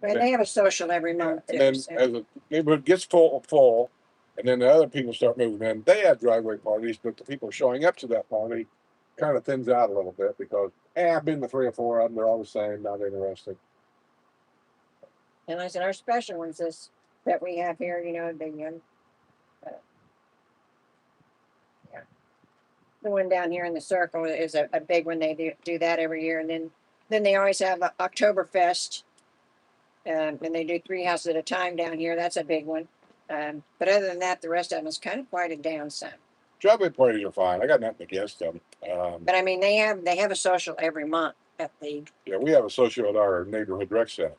And they have a social every month And too. then So. as the neighborhood gets full, and then the other people start moving in, they have driveway parties, but the people showing up to that party kind of thins out a little bit because, I've been to 3 or 4 of them, they're all the same, not interested. And I said our special ones is that we have here, you know, the one down here in the circle is a big one. They do that every year, and then they always have Oktoberfest, and they do 3 houses at a time down here. That's a big one. But other than that, the rest of them is kind of quieted down some. Driveway parties are fine. I got nothing against them. But I mean, they have a social every month at the. Yeah, we have a social at our neighborhood rec center.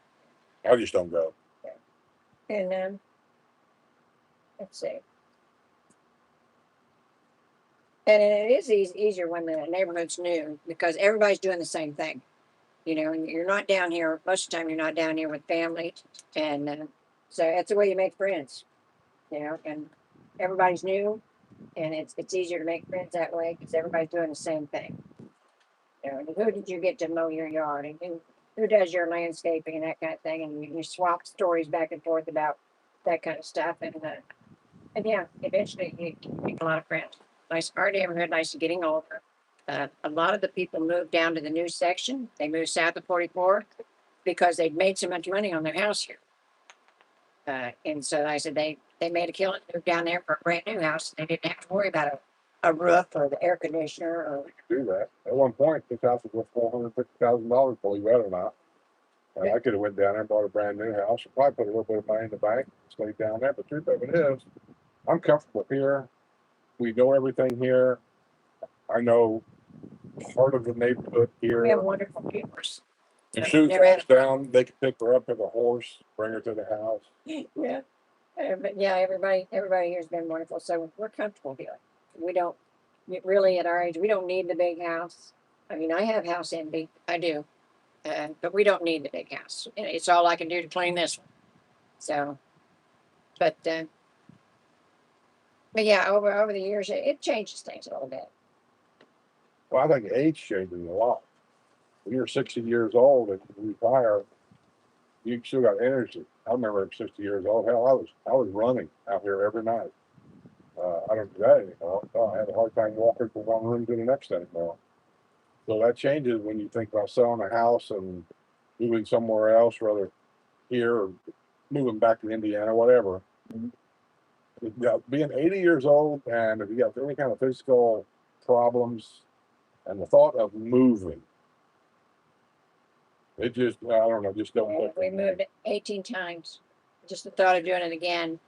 I just don't go. And let's see. And it is easier when the neighborhood's new because everybody's doing the same thing. You know, and you're not down here, most of the time you're not down here with family. And so that's the way you make friends, you know, and everybody's new and it's easier to make friends that way because everybody's doing the same thing. You know, and who did you get to mow your yard and who does your landscaping and that kind of thing. And you swap stories back and forth about that kind of stuff. And yeah, eventually you make a lot of friends. Nice, our neighborhood, nice and getting older. A lot of the people moved down to the new section. They moved south of 44 because they'd made so much money on their house here. And so I said they made a killing, moved down there for a brand new house. They didn't have to worry about a roof or the air conditioner or. Do that. At one point, this house was worth $450,000, believe it or not. And Yeah. I could have went down there and bought a brand new house and probably put a little bit of money in the bank and stayed down there. But the truth of it is, I'm comfortable here. We know everything here. I know part of the neighborhood here. We have wonderful neighbors. If Sue falls down, they can pick her up with a horse, bring her to the house. Yeah. But yeah, everybody here has been wonderful. So we're comfortable here. We don't really at our age, we don't need the big house. I mean, I have house envy. I do. But we don't need the big house. It's all I can do to clean this one. So, but yeah, over the years, it changes things a little bit. Well, I think age changes a lot. When you're 60 years old and you retire, you still got energy. I remember at 60 years old, hell, I was running out here every night. I don't do that anymore. I have a hard time walking from one room to the next anymore. So that changes when you think about selling a house and moving somewhere else, whether here or moving back to Indiana, whatever. Being 80 years old and if you got any kind of physical problems and the thought of moving, it just, I don't know, just don't look. We moved 18 times. Just the thought of doing it again.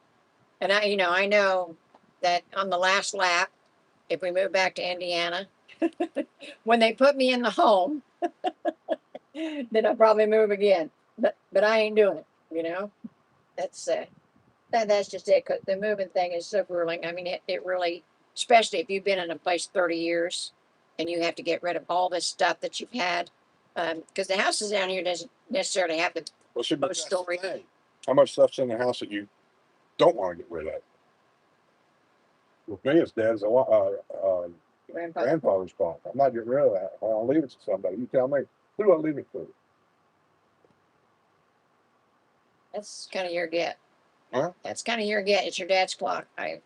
And I know that on the last lap, if we move back to Indiana, when they put me in the home, then I'll probably move again. But I ain't doing it, you know. That's just it. 'Cause the moving thing is so grueling. I mean, it really, especially if you've been in a place 30 years and you have to get rid of all this stuff that you've had. Because the houses down here doesn't necessarily have the most story. How much stuff's in the house that you don't want to get rid of? With me, it's Dad's grandfather's fault. I'm not getting rid of that. I'll leave it to somebody. You tell me, who do I leave it to? That's kind of your get. Huh? That's kind of your get. It's your dad's clock. I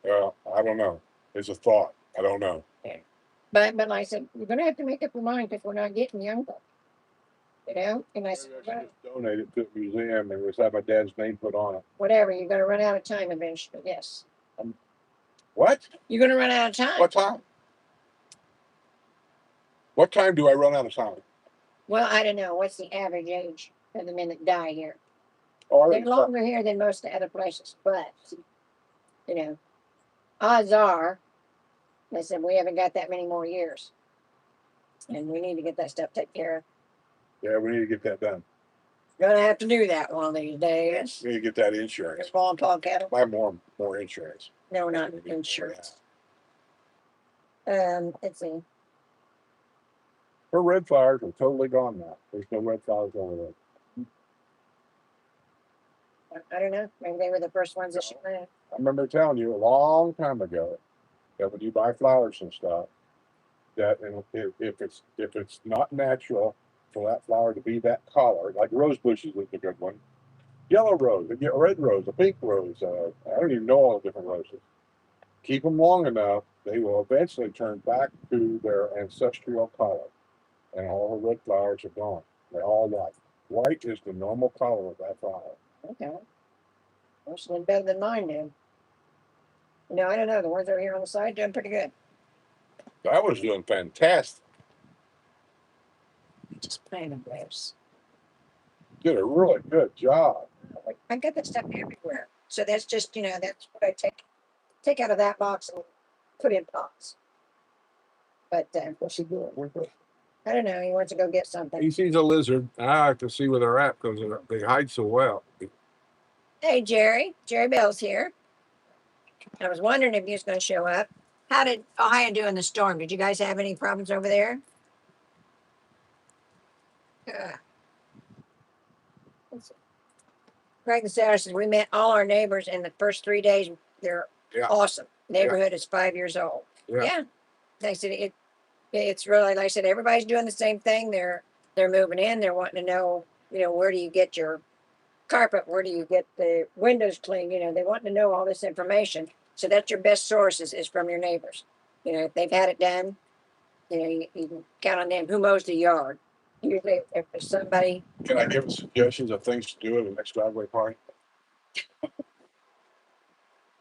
don't know. It's a thought. I don't know. Yeah. But like I said, you're gonna have to make up your mind because we're not getting younger. You know? And I said, I should just donate it to a museum and just have my dad's name put on it. whatever, you're gonna run out of time eventually. Yes. What? You're gonna run out of time. What time? What time do I run out of time? Well, I don't know. What's the average age of the men that die here? Oh, They're longer here than most of the other places, but you know, odds are, they said we haven't got that many more years, and we need to get that stuff taken care of. Yeah, we need to get that done. Gonna have to do that one of these days. We need to get that insurance. Small and tall cattle. Buy more insurance. No, not insurance. Let's see. Her red flowers are totally gone now. There's no red flowers over there. I don't know. Maybe they were the first ones that she planted. I remember telling you a long time ago that when you buy flowers and stuff, that if it's not natural for that flower to be that color, like rose bushes is a good one. Yellow rose, a red rose, a pink rose. I don't even know all the different roses. Keep them long enough, they will eventually turn back to their ancestral color, and all the red flowers are gone. They're all white. White is the normal color of that flower. Okay. Well, she did better than mine did. No, I don't know. The ones that are here on the side doing pretty good. I was doing fantastic. Just planted those. Did a really good job. I got that stuff everywhere. So that's just, that's what I take out of that box and put in pots. But What's he doing? I don't know. He wants to go get something. He sees a lizard. I like to see where they're at because they hide so well. Hey, Jerry. Jerry Bell's here. I was wondering if he was going to show up. How did Ohio do in the storm? Did you guys have any problems over there? Craig and Sarah says we met all our neighbors in the first 3 days. They're awesome. Neighborhood is 5 years old. Yeah. They said it's really, like I said, everybody's doing the same thing. They're moving in. They're wanting to know, where do you get your carpet? Where do you get the windows clean? They want to know all this information. So that's your best source is from your neighbors. If they've had it done, you can count on them. Who mows the yard? Usually, if there's somebody. Can I give suggestions of things to do at the next driveway party?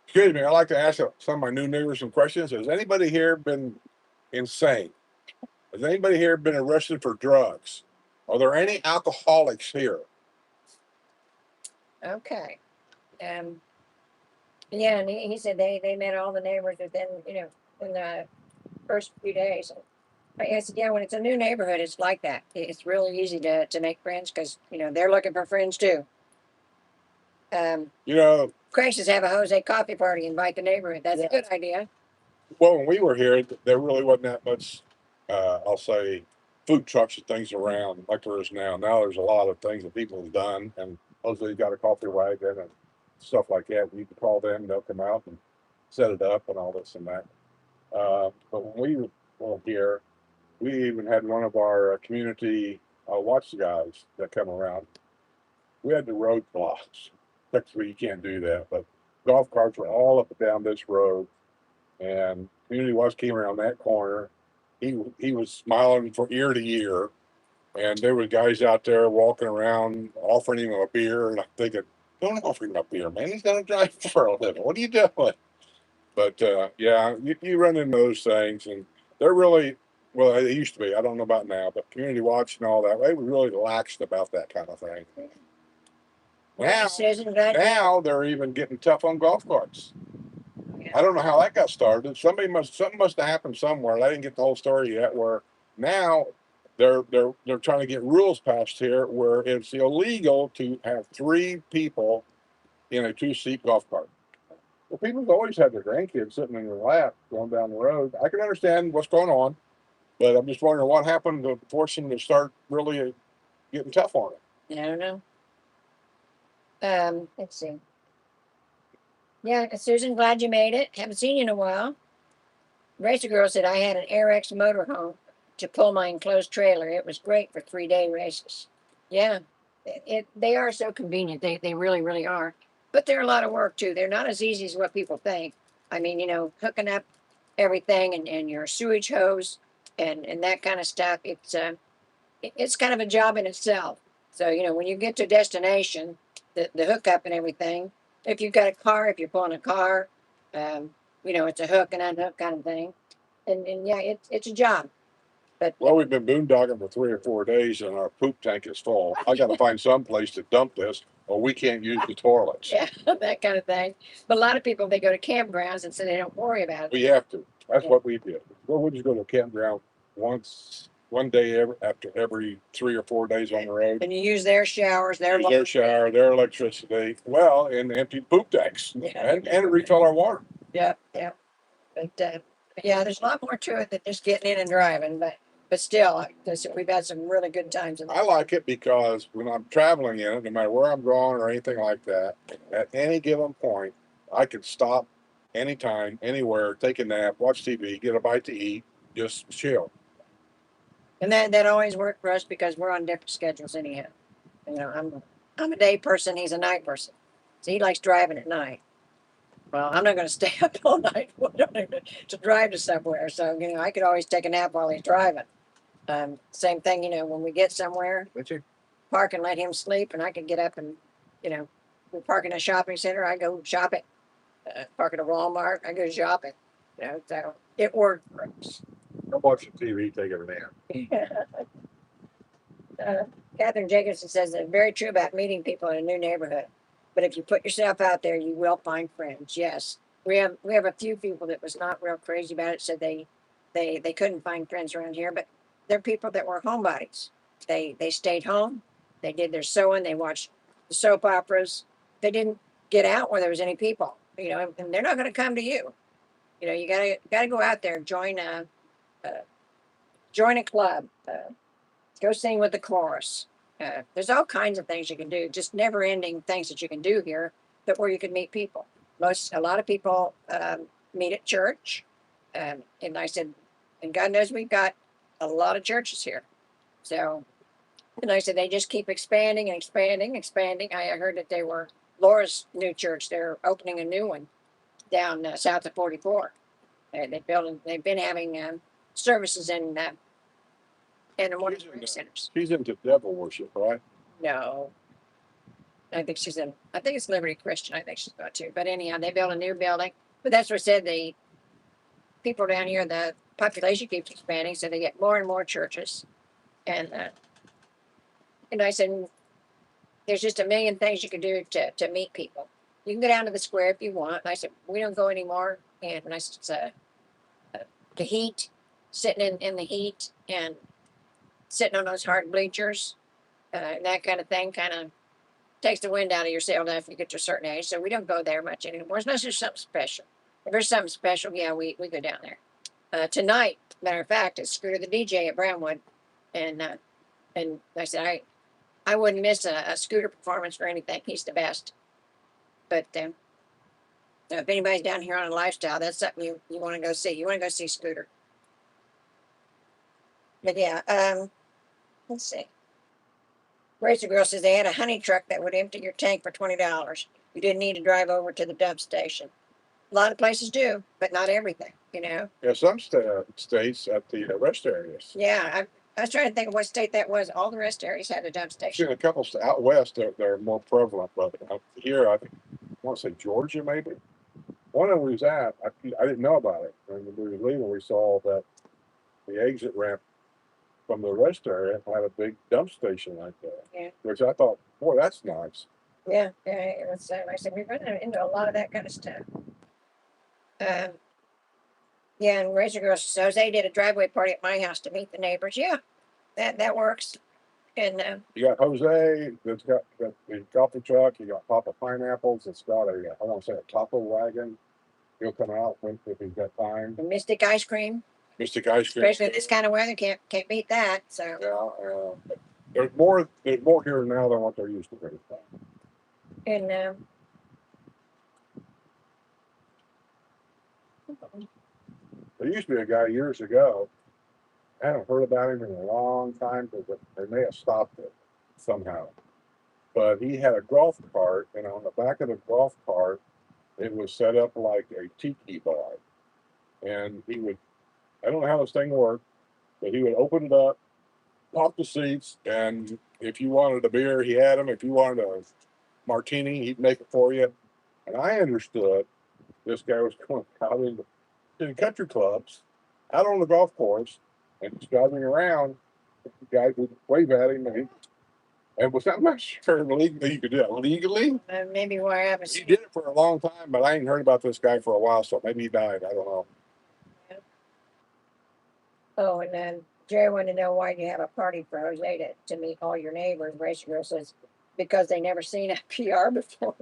Excuse me, I'd like to ask some of my new neighbors some questions. Has anybody here been insane? Has anybody here been arrested for drugs? Are there any alcoholics here? Okay. Yeah, and he said they met all the neighbors within, in the first few days. I said, yeah, when it's a new neighborhood, it's like that. It's really easy to make friends because, they're looking for friends too. Craig says have a Jose coffee party, invite the neighborhood. That's a good idea. Well, when we were here, there really wasn't that much, I'll say, food trucks and things around like there is now. Now there's a lot of things that people have done, and Jose got a coffee wagon and stuff like that. You can call them, they'll come out and set it up and all this and that. But when we were here, we even had one of our community watch guys that come around. We had the road blocks. Technically, you can't do that, but golf carts were all up and down this road. And community watch came around that corner. He was smiling from ear to ear, and there were guys out there walking around offering him a beer. And I'm thinking, don't offer him a beer, man. He's gonna drive for a living. What are you doing? But yeah, you run into those things, and they're really well. They used to be. I don't know about now, but community watch and all that. They were really laxed about that kind of thing. Now they're even getting tough on golf carts. I don't know how that got started. Something must have happened somewhere. I didn't get the whole story yet. Where now they're trying to get rules passed here where it's illegal to have 3 people in a 2-seat golf cart. Well, people have always had their grandkids sitting in their lap going down the road. I can understand what's going on, but I'm just wondering what happened to force them to start really getting tough on it. I don't know. Let's see. Yeah, Susan, glad you made it. Haven't seen you in a while. Racer Girl said I had an AirX motorhome to pull my enclosed trailer. It was great for 3-day races. Yeah, they are so convenient. They really, really are. But they're a lot of work too. They're not as easy as what people think. I mean, hooking up everything and your sewage hose and that kind of stuff. It's kind of a job in itself. So, when you get to a destination, the hookup and everything, if you've got a car, if you're pulling a car, it's a hook and unhook kind of thing. And yeah, it's a job. But well, we've been boondocking for 3 or 4 days and our poop tank is full. I got to find some place to dump this or we can't use the toilets. Yeah, that kind of thing. But a lot of people, they go to campgrounds and so they don't worry about it. We have to. That's what we did. Well, we just go to a campground one day after every 3 or 4 days on the road. And you use their showers, their shower, their electricity, and empty poop tanks, and refill our water. Yep, yep. But yeah, there's a lot more to it than just getting in and driving. But still, like I said, we've had some really good times. I like it because when I'm traveling in it, no matter where I'm going or anything like that, at any given point, I can stop anytime, anywhere, take a nap, watch TV, get a bite to eat, just chill. And that always worked for us because we're on different schedules anyhow. You know, I'm a day person. He's a night person, so he likes driving at night. Well, I'm not going to stay up all night to drive to somewhere. So you know, I could always take a nap while he's driving. Same thing, you know, when we get somewhere, park and let him sleep, and I can get up and, you know, we park in a shopping center. I go shopping. Park at a Walmart. I go shopping. You know, so it worked for us. I'm watching TV, taking a nap. Catherine Jacobson says it's very true about meeting people in a new neighborhood. But if you put yourself out there, you will find friends. Yes, we have a few people that was not real crazy about it. Said they couldn't find friends around here, but they're people that were homebodies. They stayed home. They did their sewing. They watched the soap operas. They didn't get out where there was any people. You know, and they're not going to come to you. You know, you gotta go out there, uh, join a club. Go sing with the chorus. There's all kinds of things you can do, just never ending things that you can do here that where you can meet people. A lot of people meet at church. And I said, and God knows we've got a lot of churches here. So, and I said, they just keep expanding and expanding, expanding. I heard that they were Laura's new church. They're opening a new one down south of 44. They've been having services in one of the rec centers. She's into devil worship, right? No, I think she's in. I think it's Liberty Christian. I think she's got to. But anyhow, they built a new building. But that's what I said. The people down here, the population keeps expanding, so they get more and more churches. And I said, there's just a million things you can do to meet people. You can go down to the square if you want. And I said, we don't go anymore. And I said, the heat, sitting in the heat and sitting on those hard bleachers, that kind of thing, kind of takes the wind out of your sail now if you get to a certain age. So we don't go there much anymore unless there's something special. If there's something special, yeah, we go down there. Tonight, matter of fact, it's Scooter the DJ at Brownwood, and I said I wouldn't miss a Scooter performance for anything. He's the best. But if anybody's down here on a lifestyle, that's something you want to go see. You want to go see Scooter. But yeah, let's see. Racer Girl says they had a honey truck that would empty your tank for $20. You didn't need to drive over to the dump station. A lot of places do, but not everything, you know. Yeah, some states at the rest areas. Yeah, I was trying to think of what state that was. All the rest areas had a dump I've station. seen a couple out west they're more prevalent, but out here I think I want to say Georgia maybe. One of them was at I didn't know about it. When we were leaving, we saw that the exit ramp from the rest area had a big dump station like that. Yeah. Which I thought, boy, that's nice. Yeah, it was. I said we run into a lot of that kind of stuff. Um, yeah, and Razor Girl says Jose did a driveway party at my house to meet the neighbors. Yeah, that works. And You got Jose that's got the coffee truck. You got Papa Pineapples. It's got I want to say a taco wagon. He'll come out if he's got time. Mystic Ice Cream. Mystic Ice Cream. Especially in this kind of weather, can't beat that. So yeah, there's more here now than what there used to be. and There used to be a guy years ago. I haven't heard about him in a long time because they may have stopped it somehow. But he had a golf cart, and on the back of the golf cart, it was set up like a tiki bar. And he would, I don't know how this thing worked, but he would open it up, pop the seats, and if you wanted a beer, he had them. If you wanted a martini, he'd make it for you. And I understood this guy was going out into the country clubs, out on the golf course, and just driving around. The guys would wave at him, and was I'm not sure legally you could do that legally. maybe where I haven't He seen. did it for a long time, but I ain't heard about this guy for a while, so maybe he died. I don't know. Oh, and then Jerry wanted to know why you have a party for Jose to meet all your neighbors. Racer Girl says because they never seen a PR before.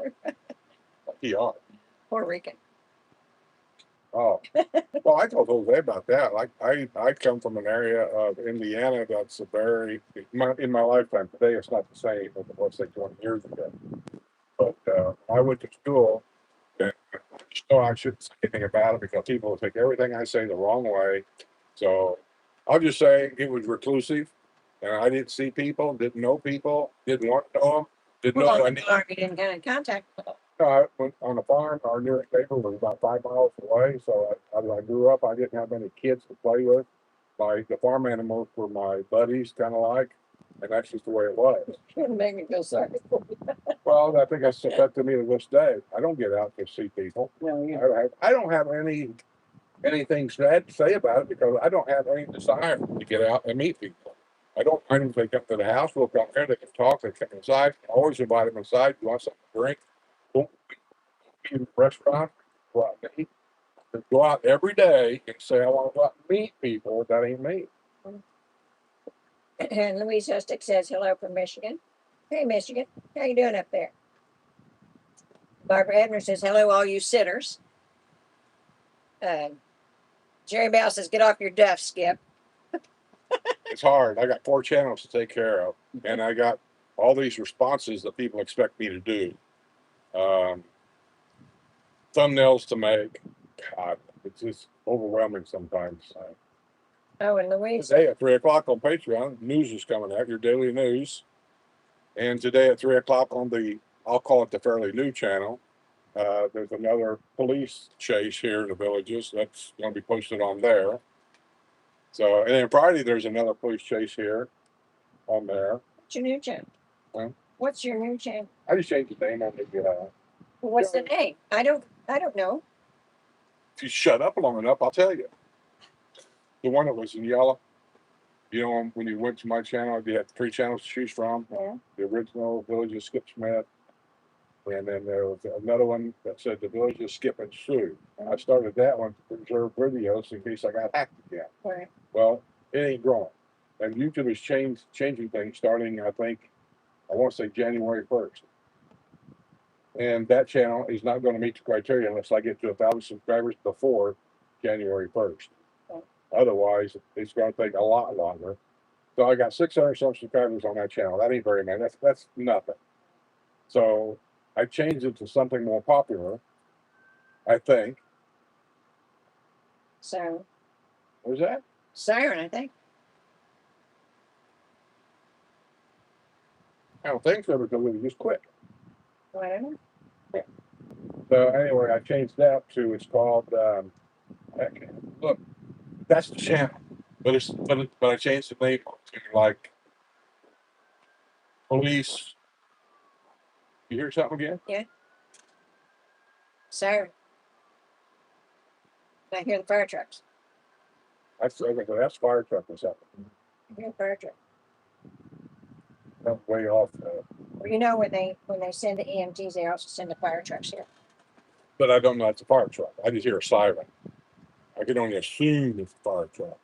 PR. Puerto Rican. Oh, well, I told Jose about that. Like, I come from an area of Indiana that's a very, in my lifetime today, it's not the same as it was, say, 20 years ago. But I went to school, and so I shouldn't say anything about it because people will take everything I say the wrong way. So I'll just say it was reclusive, and I didn't see people, didn't know people, didn't want to know them, didn't know Well, I needed. you didn't get in contact with them. I went on a farm. Our nearest neighbor was about 5 miles away. So as I grew up, I didn't have many kids to play with. The farm animals were my buddies, kind of like, and that's just the way it was. It made me feel sorry. Well, I think that's affected me to this day. I don't get out to see people. No, yeah. I don't have anything sad to say about it because I don't have any desire to get out and meet people. I don't mind if they come to the house, we'll come there, they can talk, they come inside. I always invite them inside. You want something to drink? Don't be in the restaurant, go out and eat. To go out every day and say, I want to go out and meet people, that ain't me. And Louise Hustic says hello from Michigan. Hey, Michigan, how you doing up there? Barbara Ebner says hello, all you sitters. Jerry Bell says get off your duff, Skip. It's hard. I got 4 channels to take care of, and I got all these responses that people expect me to do. Thumbnails to make. God, it's just overwhelming sometimes. Oh, and Louise. Today at 3 o'clock on Patreon, news is coming out, your daily news. And today at 3 o'clock on I'll call it the Fairly New channel, there's another police chase here in the villages. That's going to be posted on there. So, and then Friday, there's another police chase here on there. What's your new channel? Huh? What's your new channel? I just changed the name on the. What's the name? I don't know. If you shut up long enough, I'll tell you. The one that was in yellow. You know, when you went to my channel, you had 3 channels to choose from. Yeah. The original Village of Skip Smith. And then there was another one that said the Village of Skip and Sue. And I started that one to preserve videos in case I got hacked again. Right. Well, it ain't growing. And YouTube is changing things starting, I think, I want to say January 1st. And that channel is not going to meet the criteria unless I get to 1,000 subscribers before January 1st. Okay. Otherwise, it's going to take a lot longer. So I got 600 some subscribers on that channel. That ain't very many. That's nothing. So I changed it to something more popular, I think. Siren. What was that? Siren, I think. I don't think so because it was just quick. Whatever. So anyway, I changed that to it's called look, that's the channel, but I changed the name to like police. You hear something again? Yeah. Siren. I hear the fire trucks. That's fire truck or something. I hear the fire truck. That's way off. Well, you know when they send the EMTs, they also send the fire trucks here. But I don't know it's a fire truck. I just hear a siren. I can only assume it's a fire truck.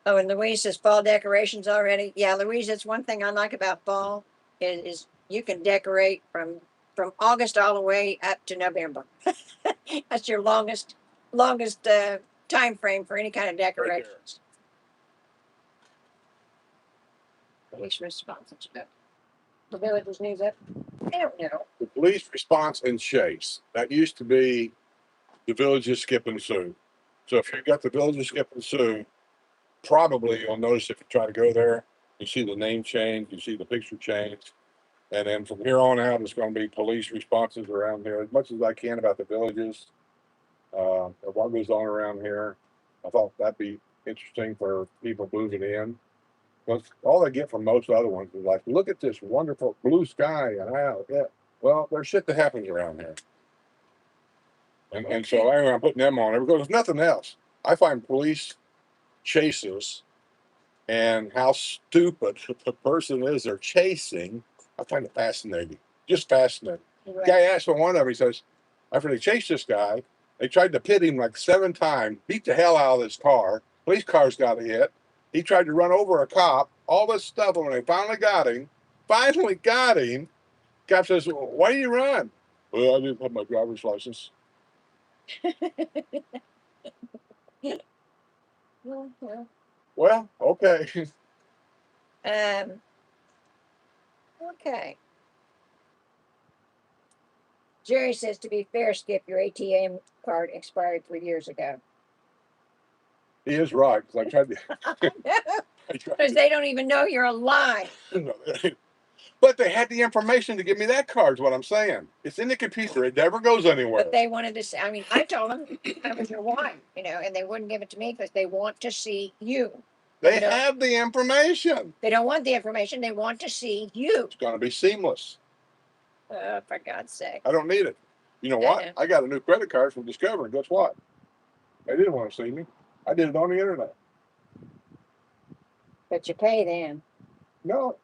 Oh, and Louise says fall decorations already. Yeah, Louise, that's one thing I like about fall is you can decorate from August all the way up to November. That's your longest time frame for any kind of decorations. Police response. The village's news up. I don't know. The police response and chase. That used to be the Village of Skip and Sue. So if you got the Village of Skip and Sue, probably you'll notice if you try to go there, you see the name change, you see the picture change. And then from here on out, it's going to be police responses around here as much as I can about the villages, what goes on around here. I thought that'd be interesting for people moving in. Because all they get from most other ones is like, look at this wonderful blue sky. And yeah, well, there's shit that happens around here. And so anyway, I'm putting them on there because there's nothing else. I find police chases and how stupid the person is they're chasing. I find it fascinating. Just fascinating. Right. Guy asked for one of them, he says, after they chased this guy, they tried to pit him like 7 times, beat the hell out of this car. Police cars got hit. He tried to run over a cop, all this stuff. And when they finally got him, cop says, well, why do you run? Well, I didn't have my driver's license. Well, okay. Okay. Jerry says, to be fair, Skip, your ATM card expired 3 years ago. He is right, because I tried to. Because they don't even know you're alive. But they had the information to give me that card, is what I'm saying. It's in the computer. It never goes anywhere. But they wanted to say, I mean, I told them I was your wife, and they wouldn't give it to me because they want to see you. They have the information. They don't want the information. They want to see you. It's going to be seamless. For God's sake. I don't need it. You know what? I got a new credit card from Discover, and guess what? They didn't want to see me. I did it on the internet. But you pay them. No.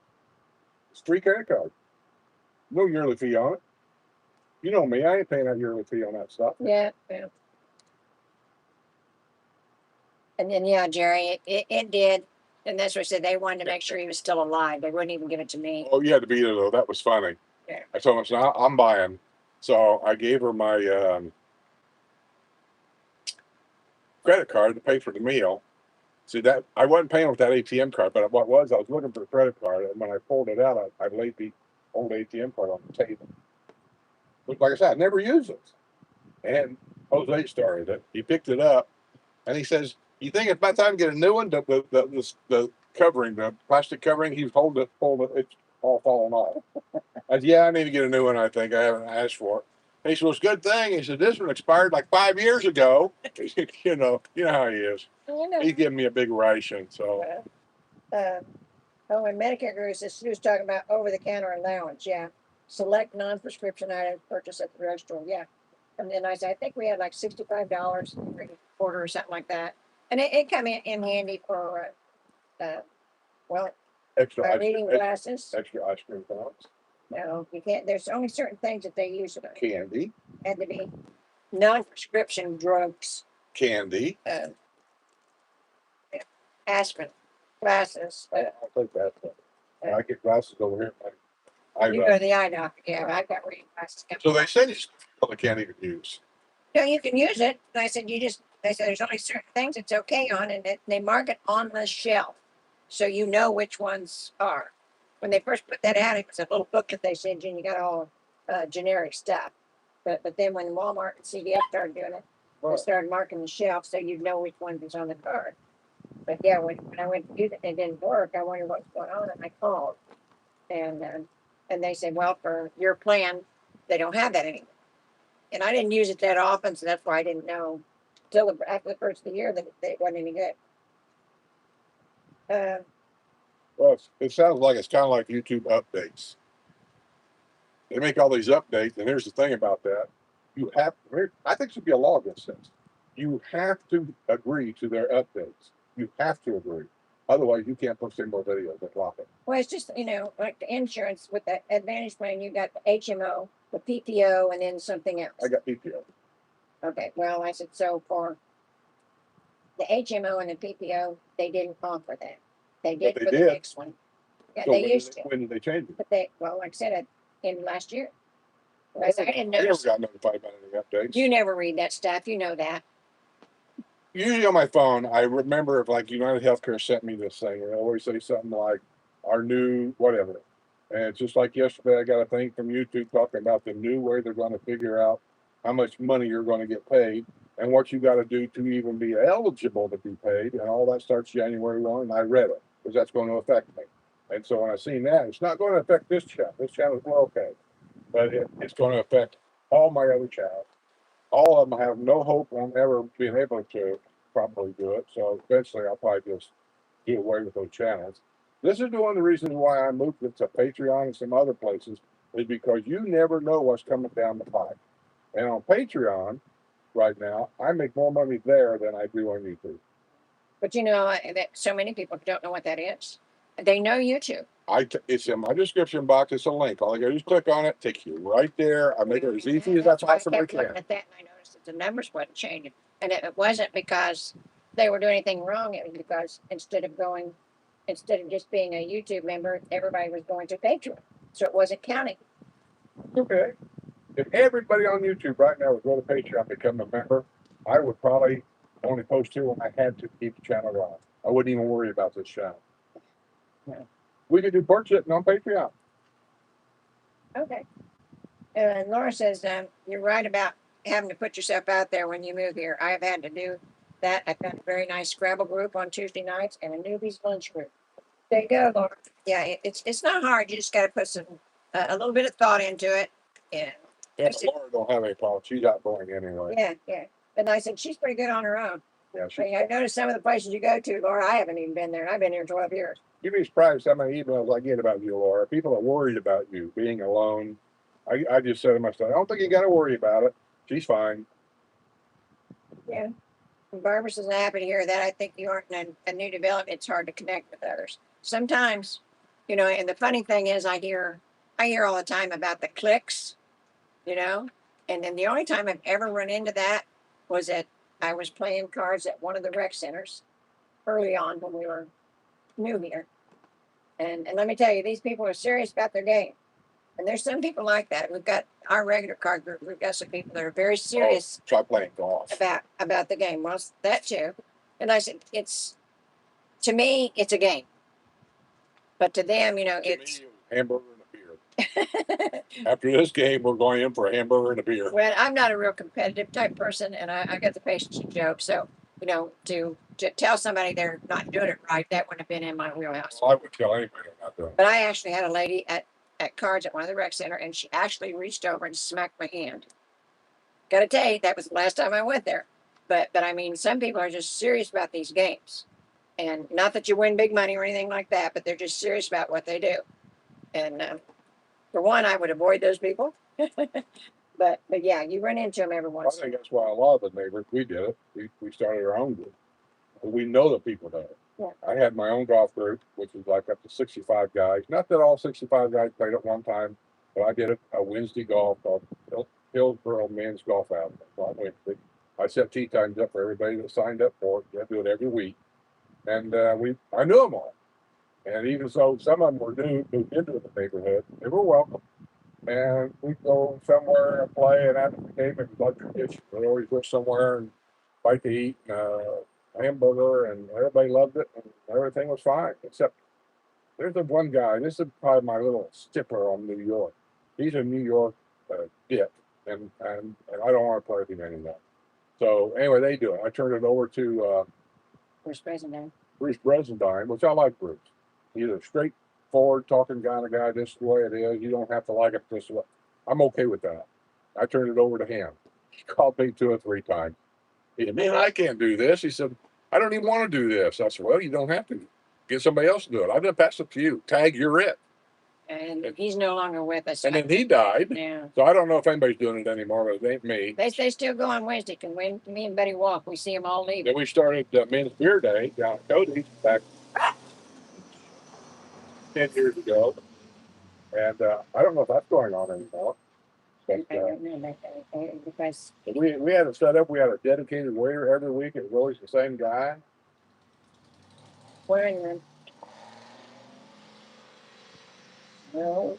It's free credit card. No yearly fee on it. You know me. I ain't paying that yearly fee on that stuff. Yeah. And then, yeah, Jerry, it did. And that's what I said. They wanted to make sure he was still alive. They wouldn't even give it to me. Oh, you had to be there, though. That was funny. Yeah. I told him, so I'm buying. So I gave her my credit card to pay for the meal. See, that I wasn't paying with that ATM card, but what was, I was looking for a credit card, and when I pulled it out, I laid the old ATM card on the table. But like I said, I never used it. And Jose started it. He picked it up, and he says, "You think it's about time to get a new one?" The covering, the plastic covering, he was holding it, it's all falling off. I said, "Yeah, I need to get a new one. I think I haven't asked for it." And he said, "Well, it's a good thing." He said, "This one expired like 5 years ago." you know how he is. He's giving me a big ration, so. And Medicare Guru says he was talking about over-the-counter allowance. Yeah, select non-prescription items purchased at the drugstore. Yeah, and then I said I think we had like $65 every quarter or something like that, and it come in handy for Extra reading glasses. extra ice cream cones. No, you can't. There's only certain things that they use. Candy. Had to be non-prescription drugs. Candy. Aspirin, glasses. I'll take that. I get glasses over here. You go to the eye doctor. Yeah, I got reading glasses. So they send you stuff you can't even use. No, you can use it. And I said, they said there's only certain things it's okay on, and they mark it on the shelf. So you know which ones are. When they first put that out, it was a little booklet they sent you, and you got all generic stuff. But then when Walmart and CVS started doing it, they started marking the shelf so you'd know which one was on the card. But yeah, when I went to use it and it didn't work, I wondered what was going on, and I called. And they said, well, for your plan, they don't have that anymore. And I didn't use it that often, so that's why I didn't know until after the first of the year that it wasn't any good. Well, it sounds like it's kind of like YouTube updates. They make all these updates, and here's the thing about that. I think it should be a law against this. You have to agree to their updates. You have to agree. Otherwise, you can't post any more videos. They block it. Well, it's just, like the insurance with the Advantage plan, you got the HMO, the PPO, and then something else. I got PPO. Okay, well, I said, so for the HMO and the PPO, they didn't offer that. They did for the next one. Yeah, So they used to. When did they change it? But like I said, in last year. I didn't I never notice. got notified about any updates. You never read that stuff. You know that. Usually on my phone, I remember if like United Healthcare sent me this thing, and they always say something like our new whatever. And it's just like yesterday, I got a thing from YouTube talking about the new way they're going to figure out how much money you're going to get paid and what you got to do to even be eligible to be paid. And all that starts January 1, and I read it because that's going to affect me. And so when I seen that, it's not going to affect this channel. This channel is well okay, but it's going to affect all my other channels. All of them have no hope on ever being able to properly do it. So eventually I'll probably just do away with those channels. This is one of the reasons why I moved it to Patreon and some other places, is because you never know what's coming down the pipe. And on Patreon right now, I make more money there than I do on YouTube. But that so many people don't know what that is. They know YouTube. It's in my description box. It's a link. All you gotta do is click on it. Takes you right there. I make it as easy as I possibly can. I kept looking at that, and I noticed that the numbers wasn't changing. And it wasn't because they were doing anything wrong. It was because instead of just being a YouTube member, everybody was going to Patreon, so it wasn't counting. Okay. If everybody on YouTube right now would go to Patreon and become a member, I would probably only post here when I had to keep the channel on. I wouldn't even worry about this channel. Yeah. We could do Porch Settin on Patreon. Okay. And Laura says, you're right about having to put yourself out there when you move here. I've had to do that. I've got a very nice Scrabble group on Tuesday nights and a newbies lunch group. There you go, Laura. Yeah, it's not hard. You just got to put some a little bit of thought into it. And Yeah, Laura don't have any problem. She's outgoing anyway. yeah. But I said she's pretty good on her own. Yeah, I mean, I've noticed some of the places you go to, Laura. I haven't even been there, and I've been here 12 years. You'd be surprised how many emails I get about you, Laura. People are worried about you being alone. I just said to myself, I don't think you got to worry about it. She's fine. Yeah. And Barbara says, I'm happy to hear that. I think you aren't in a new development. It's hard to connect with others. Sometimes, you know, and the funny thing is I hear all the time about the clicks, you know, and then the only time I've ever run into that was I was playing cards at one of the rec centers early on when we were new here. And let me tell you, these people are serious about their game. And there's some people like that. We've got our regular card group. We've got some people that are very serious Try playing golf. about the game. Well, that too. And I said, to me, it's a game. But to them, you know, it's me, hamburger and a beer. After this game, we're going in for a hamburger and a beer. Well, I'm not a real competitive type person, and I got the patience to joke. So, you know, to tell somebody they're not doing it right, that wouldn't have been in my wheelhouse. Well, I would tell anybody they're not doing it. But I actually had a lady at cards at one of the rec center, and she actually reached over and smacked my hand. Got to tell you, that was the last time I went there. But I mean, some people are just serious about these games, and not that you win big money or anything like that, but they're just serious about what they do. And for one, I would avoid those people. But yeah, you run into them every I once. think that's why a lot of the neighbors, we did it. We started our own group. We know the people there. Yeah. I had my own golf group, which was like up to 65 guys. Not that all 65 guys played at one time, but I did a Wednesday golf called Hillsboro Men's Golf Out on Wednesday. I set tee times up for everybody that signed up for it. I do it every week. And I knew them all. And even so, some of them were new, moved into the neighborhood. They were welcome. And we'd go somewhere and play, and after the game, it was like tradition. We'd always go somewhere and bite to eat, and a hamburger, and everybody loved it, and everything was fine. Except there's the one guy, this is probably my little stipper on New York. He's a New York dip, and I don't want to play with him anymore. So anyway, they do it. I turned it over to Bruce Bresendine, which I like Bruce. He's a straightforward talking kind of guy. This is the way it is. You don't have to like it this way. I'm okay with that. I turned it over to him. He called me 2 or 3 times. He said, man, I can't do this. He said, I don't even want to do this. I said, well, you don't have to. Get somebody else to do it. I'm going to pass it to you. Tag, you're it. and he's no longer with us. And then he died. Yeah. So I don't know if anybody's doing it anymore, but it ain't me. They still go on Wednesday. Can me and Betty walk? We see them all leave. Then we started Men's Beer Day down at Cody's back 10 years ago. And I don't know if that's going on anymore. But, I don't know about that because we had it set up. We had a dedicated waiter every week. It was always the same guy. we're in the no.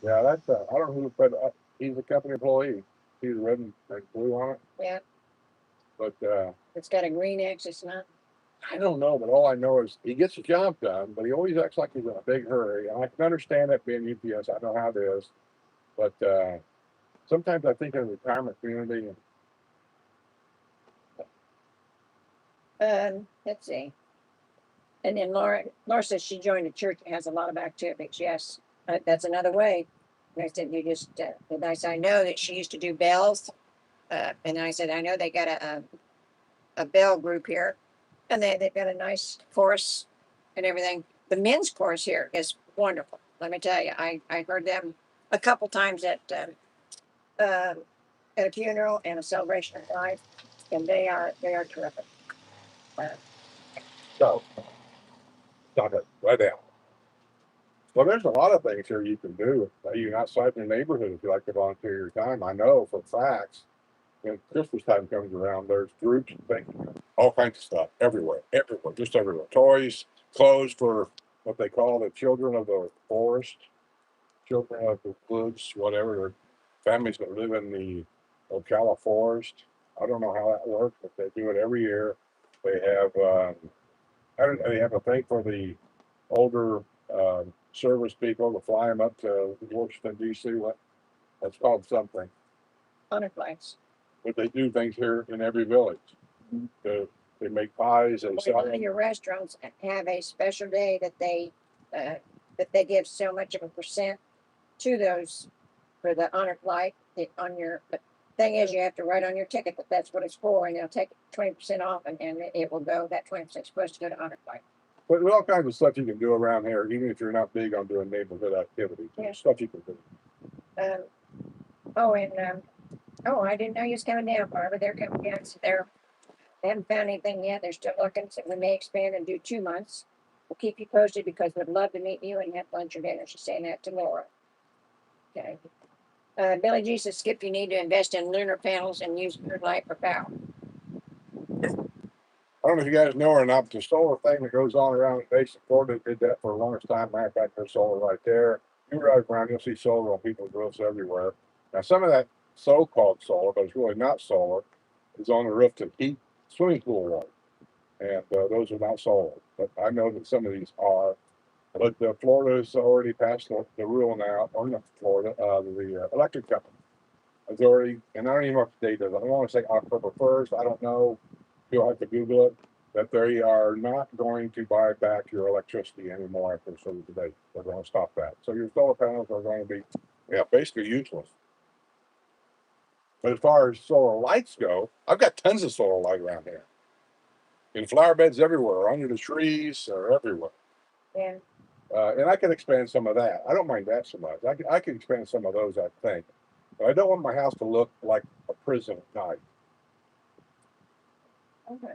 Yeah, that's I don't know who, but he's a company employee. He's red and blue on it. Yeah. But It's got a green X. It's not. I don't know. But all I know is he gets the job done. But he always acts like he's in a big hurry. And I can understand that being UPS. I know how it is. But sometimes I think of the retirement community. And let's see. And then Laura says she joined a church that has a lot of activities. Yes, that's another way. And I said, you just, and I said, I know that she used to do bells. And I said, I know they got a bell group here. And they've got a nice chorus and everything. The men's chorus here is wonderful. Let me tell you, I heard them a couple times at a funeral and a celebration of life. And they are terrific. So stop it right now. Well, there's a lot of things here you can do. You're outside in the neighborhood if you like to volunteer your time. I know for facts. When Christmas time comes around, there's groups and things, all kinds of stuff everywhere, just everywhere. Toys, clothes for what they call the children of the forest, children of the woods, whatever. Families that live in the Ocala forest. I don't know how that works, but they do it every year. They have, they have a thing for the older, service people to fly them up to Washington DC. What, that's called something. Honor flights. But they do things here in every village. They make pies, they Well, a sell lot of them. your restaurants have a special day that they give so much of a percent to those for the honor flight on your. But thing is, you have to write on your ticket that that's what it's for, and they'll take 20% off, and it will go. That 20% supposed to go to honor flight. But there's all kinds of stuff you can do around here, even if you're not big on doing neighborhood activities. Yeah. Stuff you can do. Oh, I didn't know you was coming down, Barbara. They're coming down. So they haven't found anything yet. They're still looking. So we may expand and do 2 months. We'll keep you posted because we'd love to meet you and have lunch or dinner. She's saying that to Laura. Okay. Billy G says, Skip, you need to invest in lunar panels and use your light for power. I don't know if you guys know or not, but the solar thing that goes on around the base of Florida did that for the longest time. Matter of fact, there's solar right there. You drive around, you'll see solar on people's roofs everywhere. Now, some of that so-called solar, but it's really not solar, is on the roof to heat swimming pool water. And those are not solar. But I know that some of these are. But Florida's already passed the rule now, or not Florida, the electric company has already, and I don't even know what the date is. I want to say October 1st. I don't know. You'll have to Google it. That they are not going to buy back your electricity anymore after a certain date. They're going to stop that. So your solar panels are going to be, basically useless. But as far as solar lights go, I've got tons of solar light around here. In flower beds everywhere, under the trees, or everywhere. Yeah. And I can expand some of that. I don't mind that so much. I can expand some of those, I think. But I don't want my house to look like a prison at night. Okay.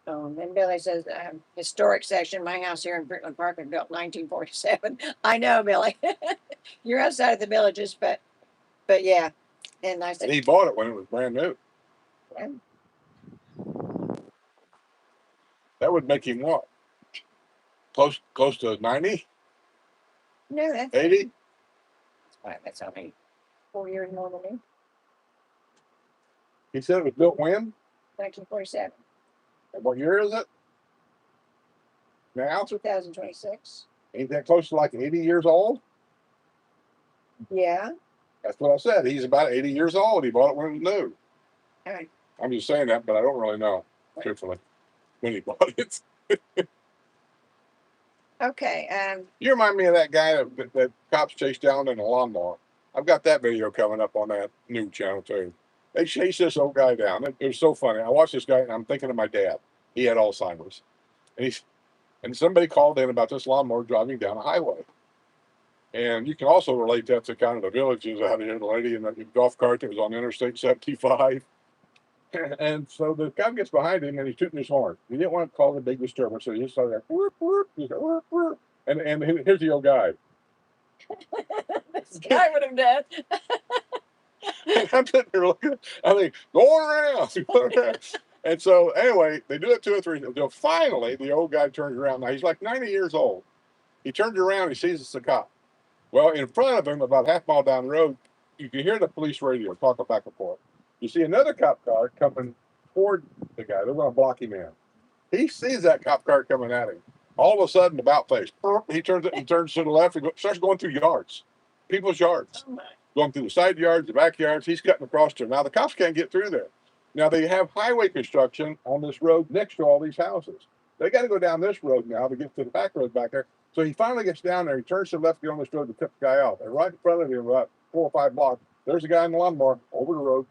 Then Billy says, historic section, my house here in Britland Park was built in 1947. I know, Billy. You're outside of the villages, but yeah. And I And said, he bought it when it was brand new. yeah, That would make him what? Close to 90, no, that's 80? fine. That's how many 4 years more than me. He said it was built when? 1947. And what year is it? Now? 2026. Ain't that close to like 80 years old? Yeah. That's what I said. He's about 80 years old. He bought it when it was new. All right. I'm just saying that, but I don't really know, truthfully, when he bought it. Okay. You remind me of that guy that cops chased down in a lawnmower. I've got that video coming up on that new channel too. They chased this old guy down. It was so funny. I watched this guy and I'm thinking of my dad. He had Alzheimer's, and somebody called in about this lawnmower driving down a highway. And you can also relate that to kind of the villages out here. The lady in the golf cart that was on Interstate 75. And so the cop gets behind him and he's tooting his horn. He didn't want to cause a big disturbance, so he just started like, whoop, whoop. He's like, whoop, whoop. And here's the old guy. This guy would have done. And I'm sitting there looking, I think, going around. And so anyway, they do it 2 or 3 until finally the old guy turns around. Now he's like 90 years old. He turns around, he sees it's the cop. Well, in front of him, about half mile down the road, you can hear the police radio talking back and forth. You see another cop car coming toward the guy. They're going to block him in. He sees that cop car coming at him. All of a sudden, about face, he turns to the left and starts going through yards, people's yards, Oh my. going through the side yards, the back yards. He's cutting across there. Now the cops can't get through there. Now they have highway construction on this road next to all these houses. They got to go down this road now to get to the back road back there. So he finally gets down there. He turns to the left, get on this road to tip the guy off. And right in front of him, about 4 or 5 blocks, there's a guy in the lawnmower over the road.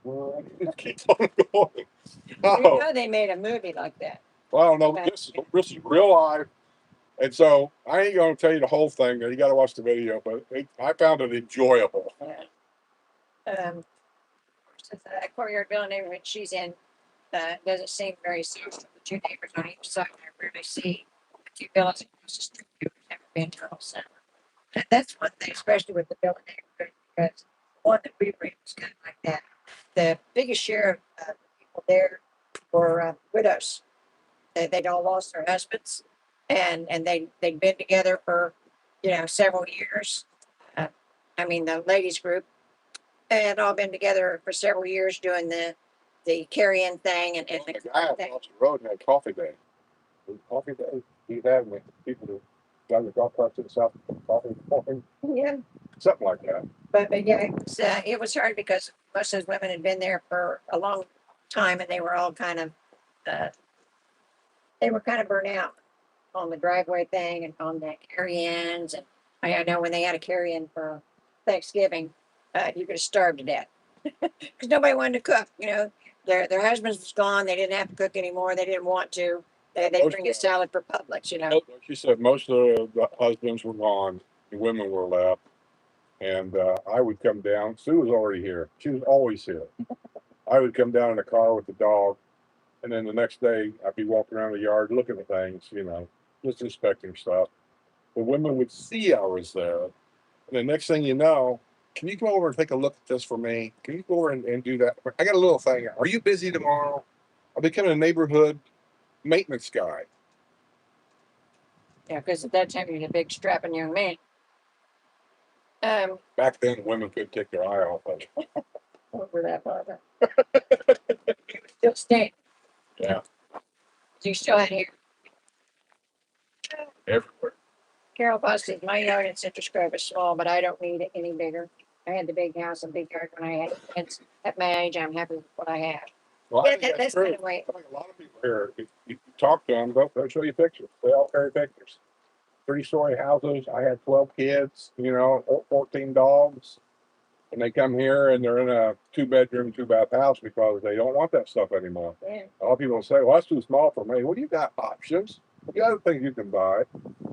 Just keeps on going. You Oh, know they made a movie like that. well, I don't know. This is real life. And so I ain't going to tell you the whole thing. You got to watch the video, but I found it enjoyable. Yeah. Since the Courtyard Villa neighborhood she's in doesn't seem very social. The 2 neighbors on each side, I rarely see the 2 villas across the street. We've never been to all center. And that's one thing, especially with the villa neighborhood, because the one that we were in was kind of like that. The biggest share of people there were widows. They'd all lost their husbands, and they'd been together for several years. I mean, the ladies group had all been together for several years doing the carry-in thing and The the guy thing. across the road had coffee day. It was coffee day. He's having people who drive the golf carts to the south, coffee, Yeah, something like that. but yeah, it was hard because most of those women had been there for a long time and they were all kind of uh, burnt out on the driveway thing and on the carry-ins. And I know when they had a carry-in for Thanksgiving, you could have starved to death because nobody wanted to cook. You know, their husbands was gone. They didn't have to cook anymore. They didn't want to. They Most bring a salad for Publix. You know. like she said, most of the husbands were gone. The women were left. And I would come down. Sue was already here. She was always here. I would come down in the car with the dog. And then the next day, I'd be walking around the yard looking at things, you know, just inspecting stuff. The women would see I was there. And the next thing you know, can you go over and take a look at this for me? Can you go over and do that? I got a little thing. Are you busy tomorrow? I'm becoming a neighborhood maintenance guy. Yeah, because at that time you're a big strapping young man. Back then, women couldn't take their eye off of it. Over that father. Still staying. Yeah, So you still had here. everywhere. Carol Boss says my yard in Citrus Grove is small, but I don't need it any bigger. I had the big house and big yard when I had kids. At my age, I'm happy with what I have. Well, I Yeah, think that's true. kind of way. I think a lot of people here, if you talk to them, they'll show you pictures. They all carry pictures. 3-story houses. I had 12 kids, you know, 14 dogs. And they come here and they're in a 2-bedroom, 2-bath house because they don't want that stuff anymore. Yeah. A lot of people say, well, that's too small for me. Well, you got options. You got other things you can buy.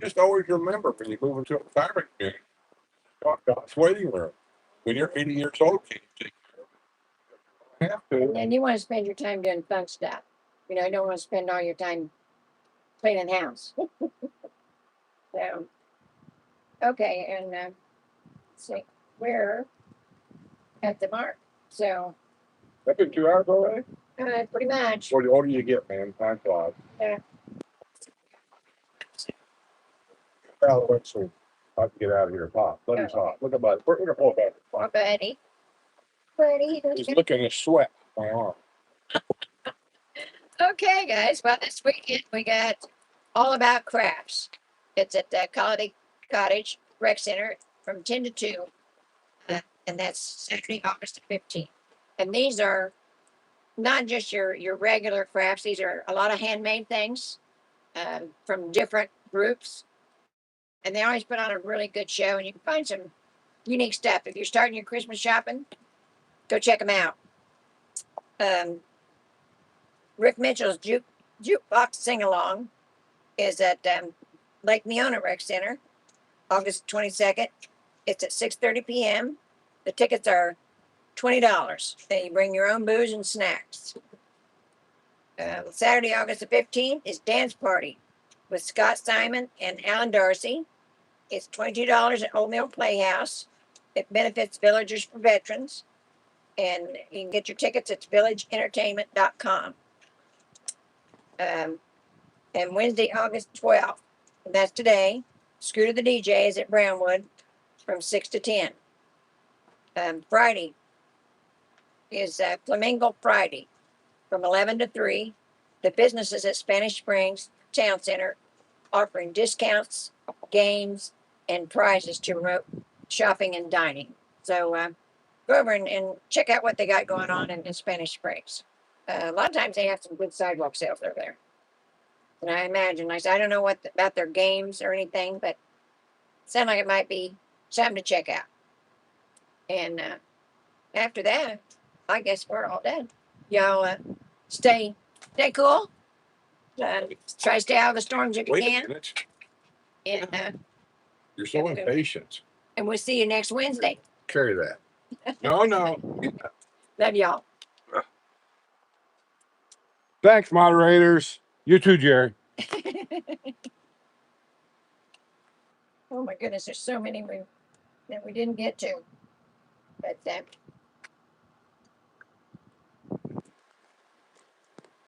Just always remember when you move into a retirement community, God's waiting room. When you're 80 years old, can you take care of it? You have to. And you want to spend your time doing fun stuff. You know, you don't want to spend all your time cleaning house. So, okay, and let's see, we're at the mark. So, That's been 2 hours already? pretty much. Or the older you get, man, time flies. Yeah. Well, let's see. I can get out of here. Hot. Buddy's hot. Look at my. We're gonna pull back. Poor buddy. Buddy. He's looking at sweat on my arm. Okay, guys. Well, this weekend we got All About Crafts. It's at the Cottage Rec Center from 10 to 2. And that's Saturday, August the 15th. And these are not just your regular crafts. These are a lot of handmade things from different groups. And they always put on a really good show. And you can find some unique stuff. If you're starting your Christmas shopping, go check them out. Rick Mitchell's Jukebox Sing Along is at Lake Neona Rec Center, August 22nd. It's at 6:30 p.m. The tickets are $20. Then you bring your own booze and snacks. Saturday, August the 15th is Dance Party with Scott Simon and Alan Darcy. It's $22 at Old Mill Playhouse. It benefits Villagers for Veterans. And you can get your tickets at villageentertainment.com. And Wednesday, August 12th, and that's today, Scooter the DJ is at Brownwood from 6 to 10. Friday is Flamingo Friday from 11 to 3. The businesses at Spanish Springs Town Center offering discounts, games, and prizes to promote shopping and dining. So go over and check out what they got going on in Spanish Springs. A lot of times they have some good sidewalk sales over there. And I imagine, I don't know about their games or anything, but it sounds like it might be something to check out. And after that, I guess we're all done. Y'all stay cool. Try to stay out of the storms if you Wait a can. minute. And, You're so impatient. and we'll see you next Wednesday. Carry that. No. Love y'all. Thanks, moderators. You too, Jerry. Oh my goodness, there's so many that we didn't get to. But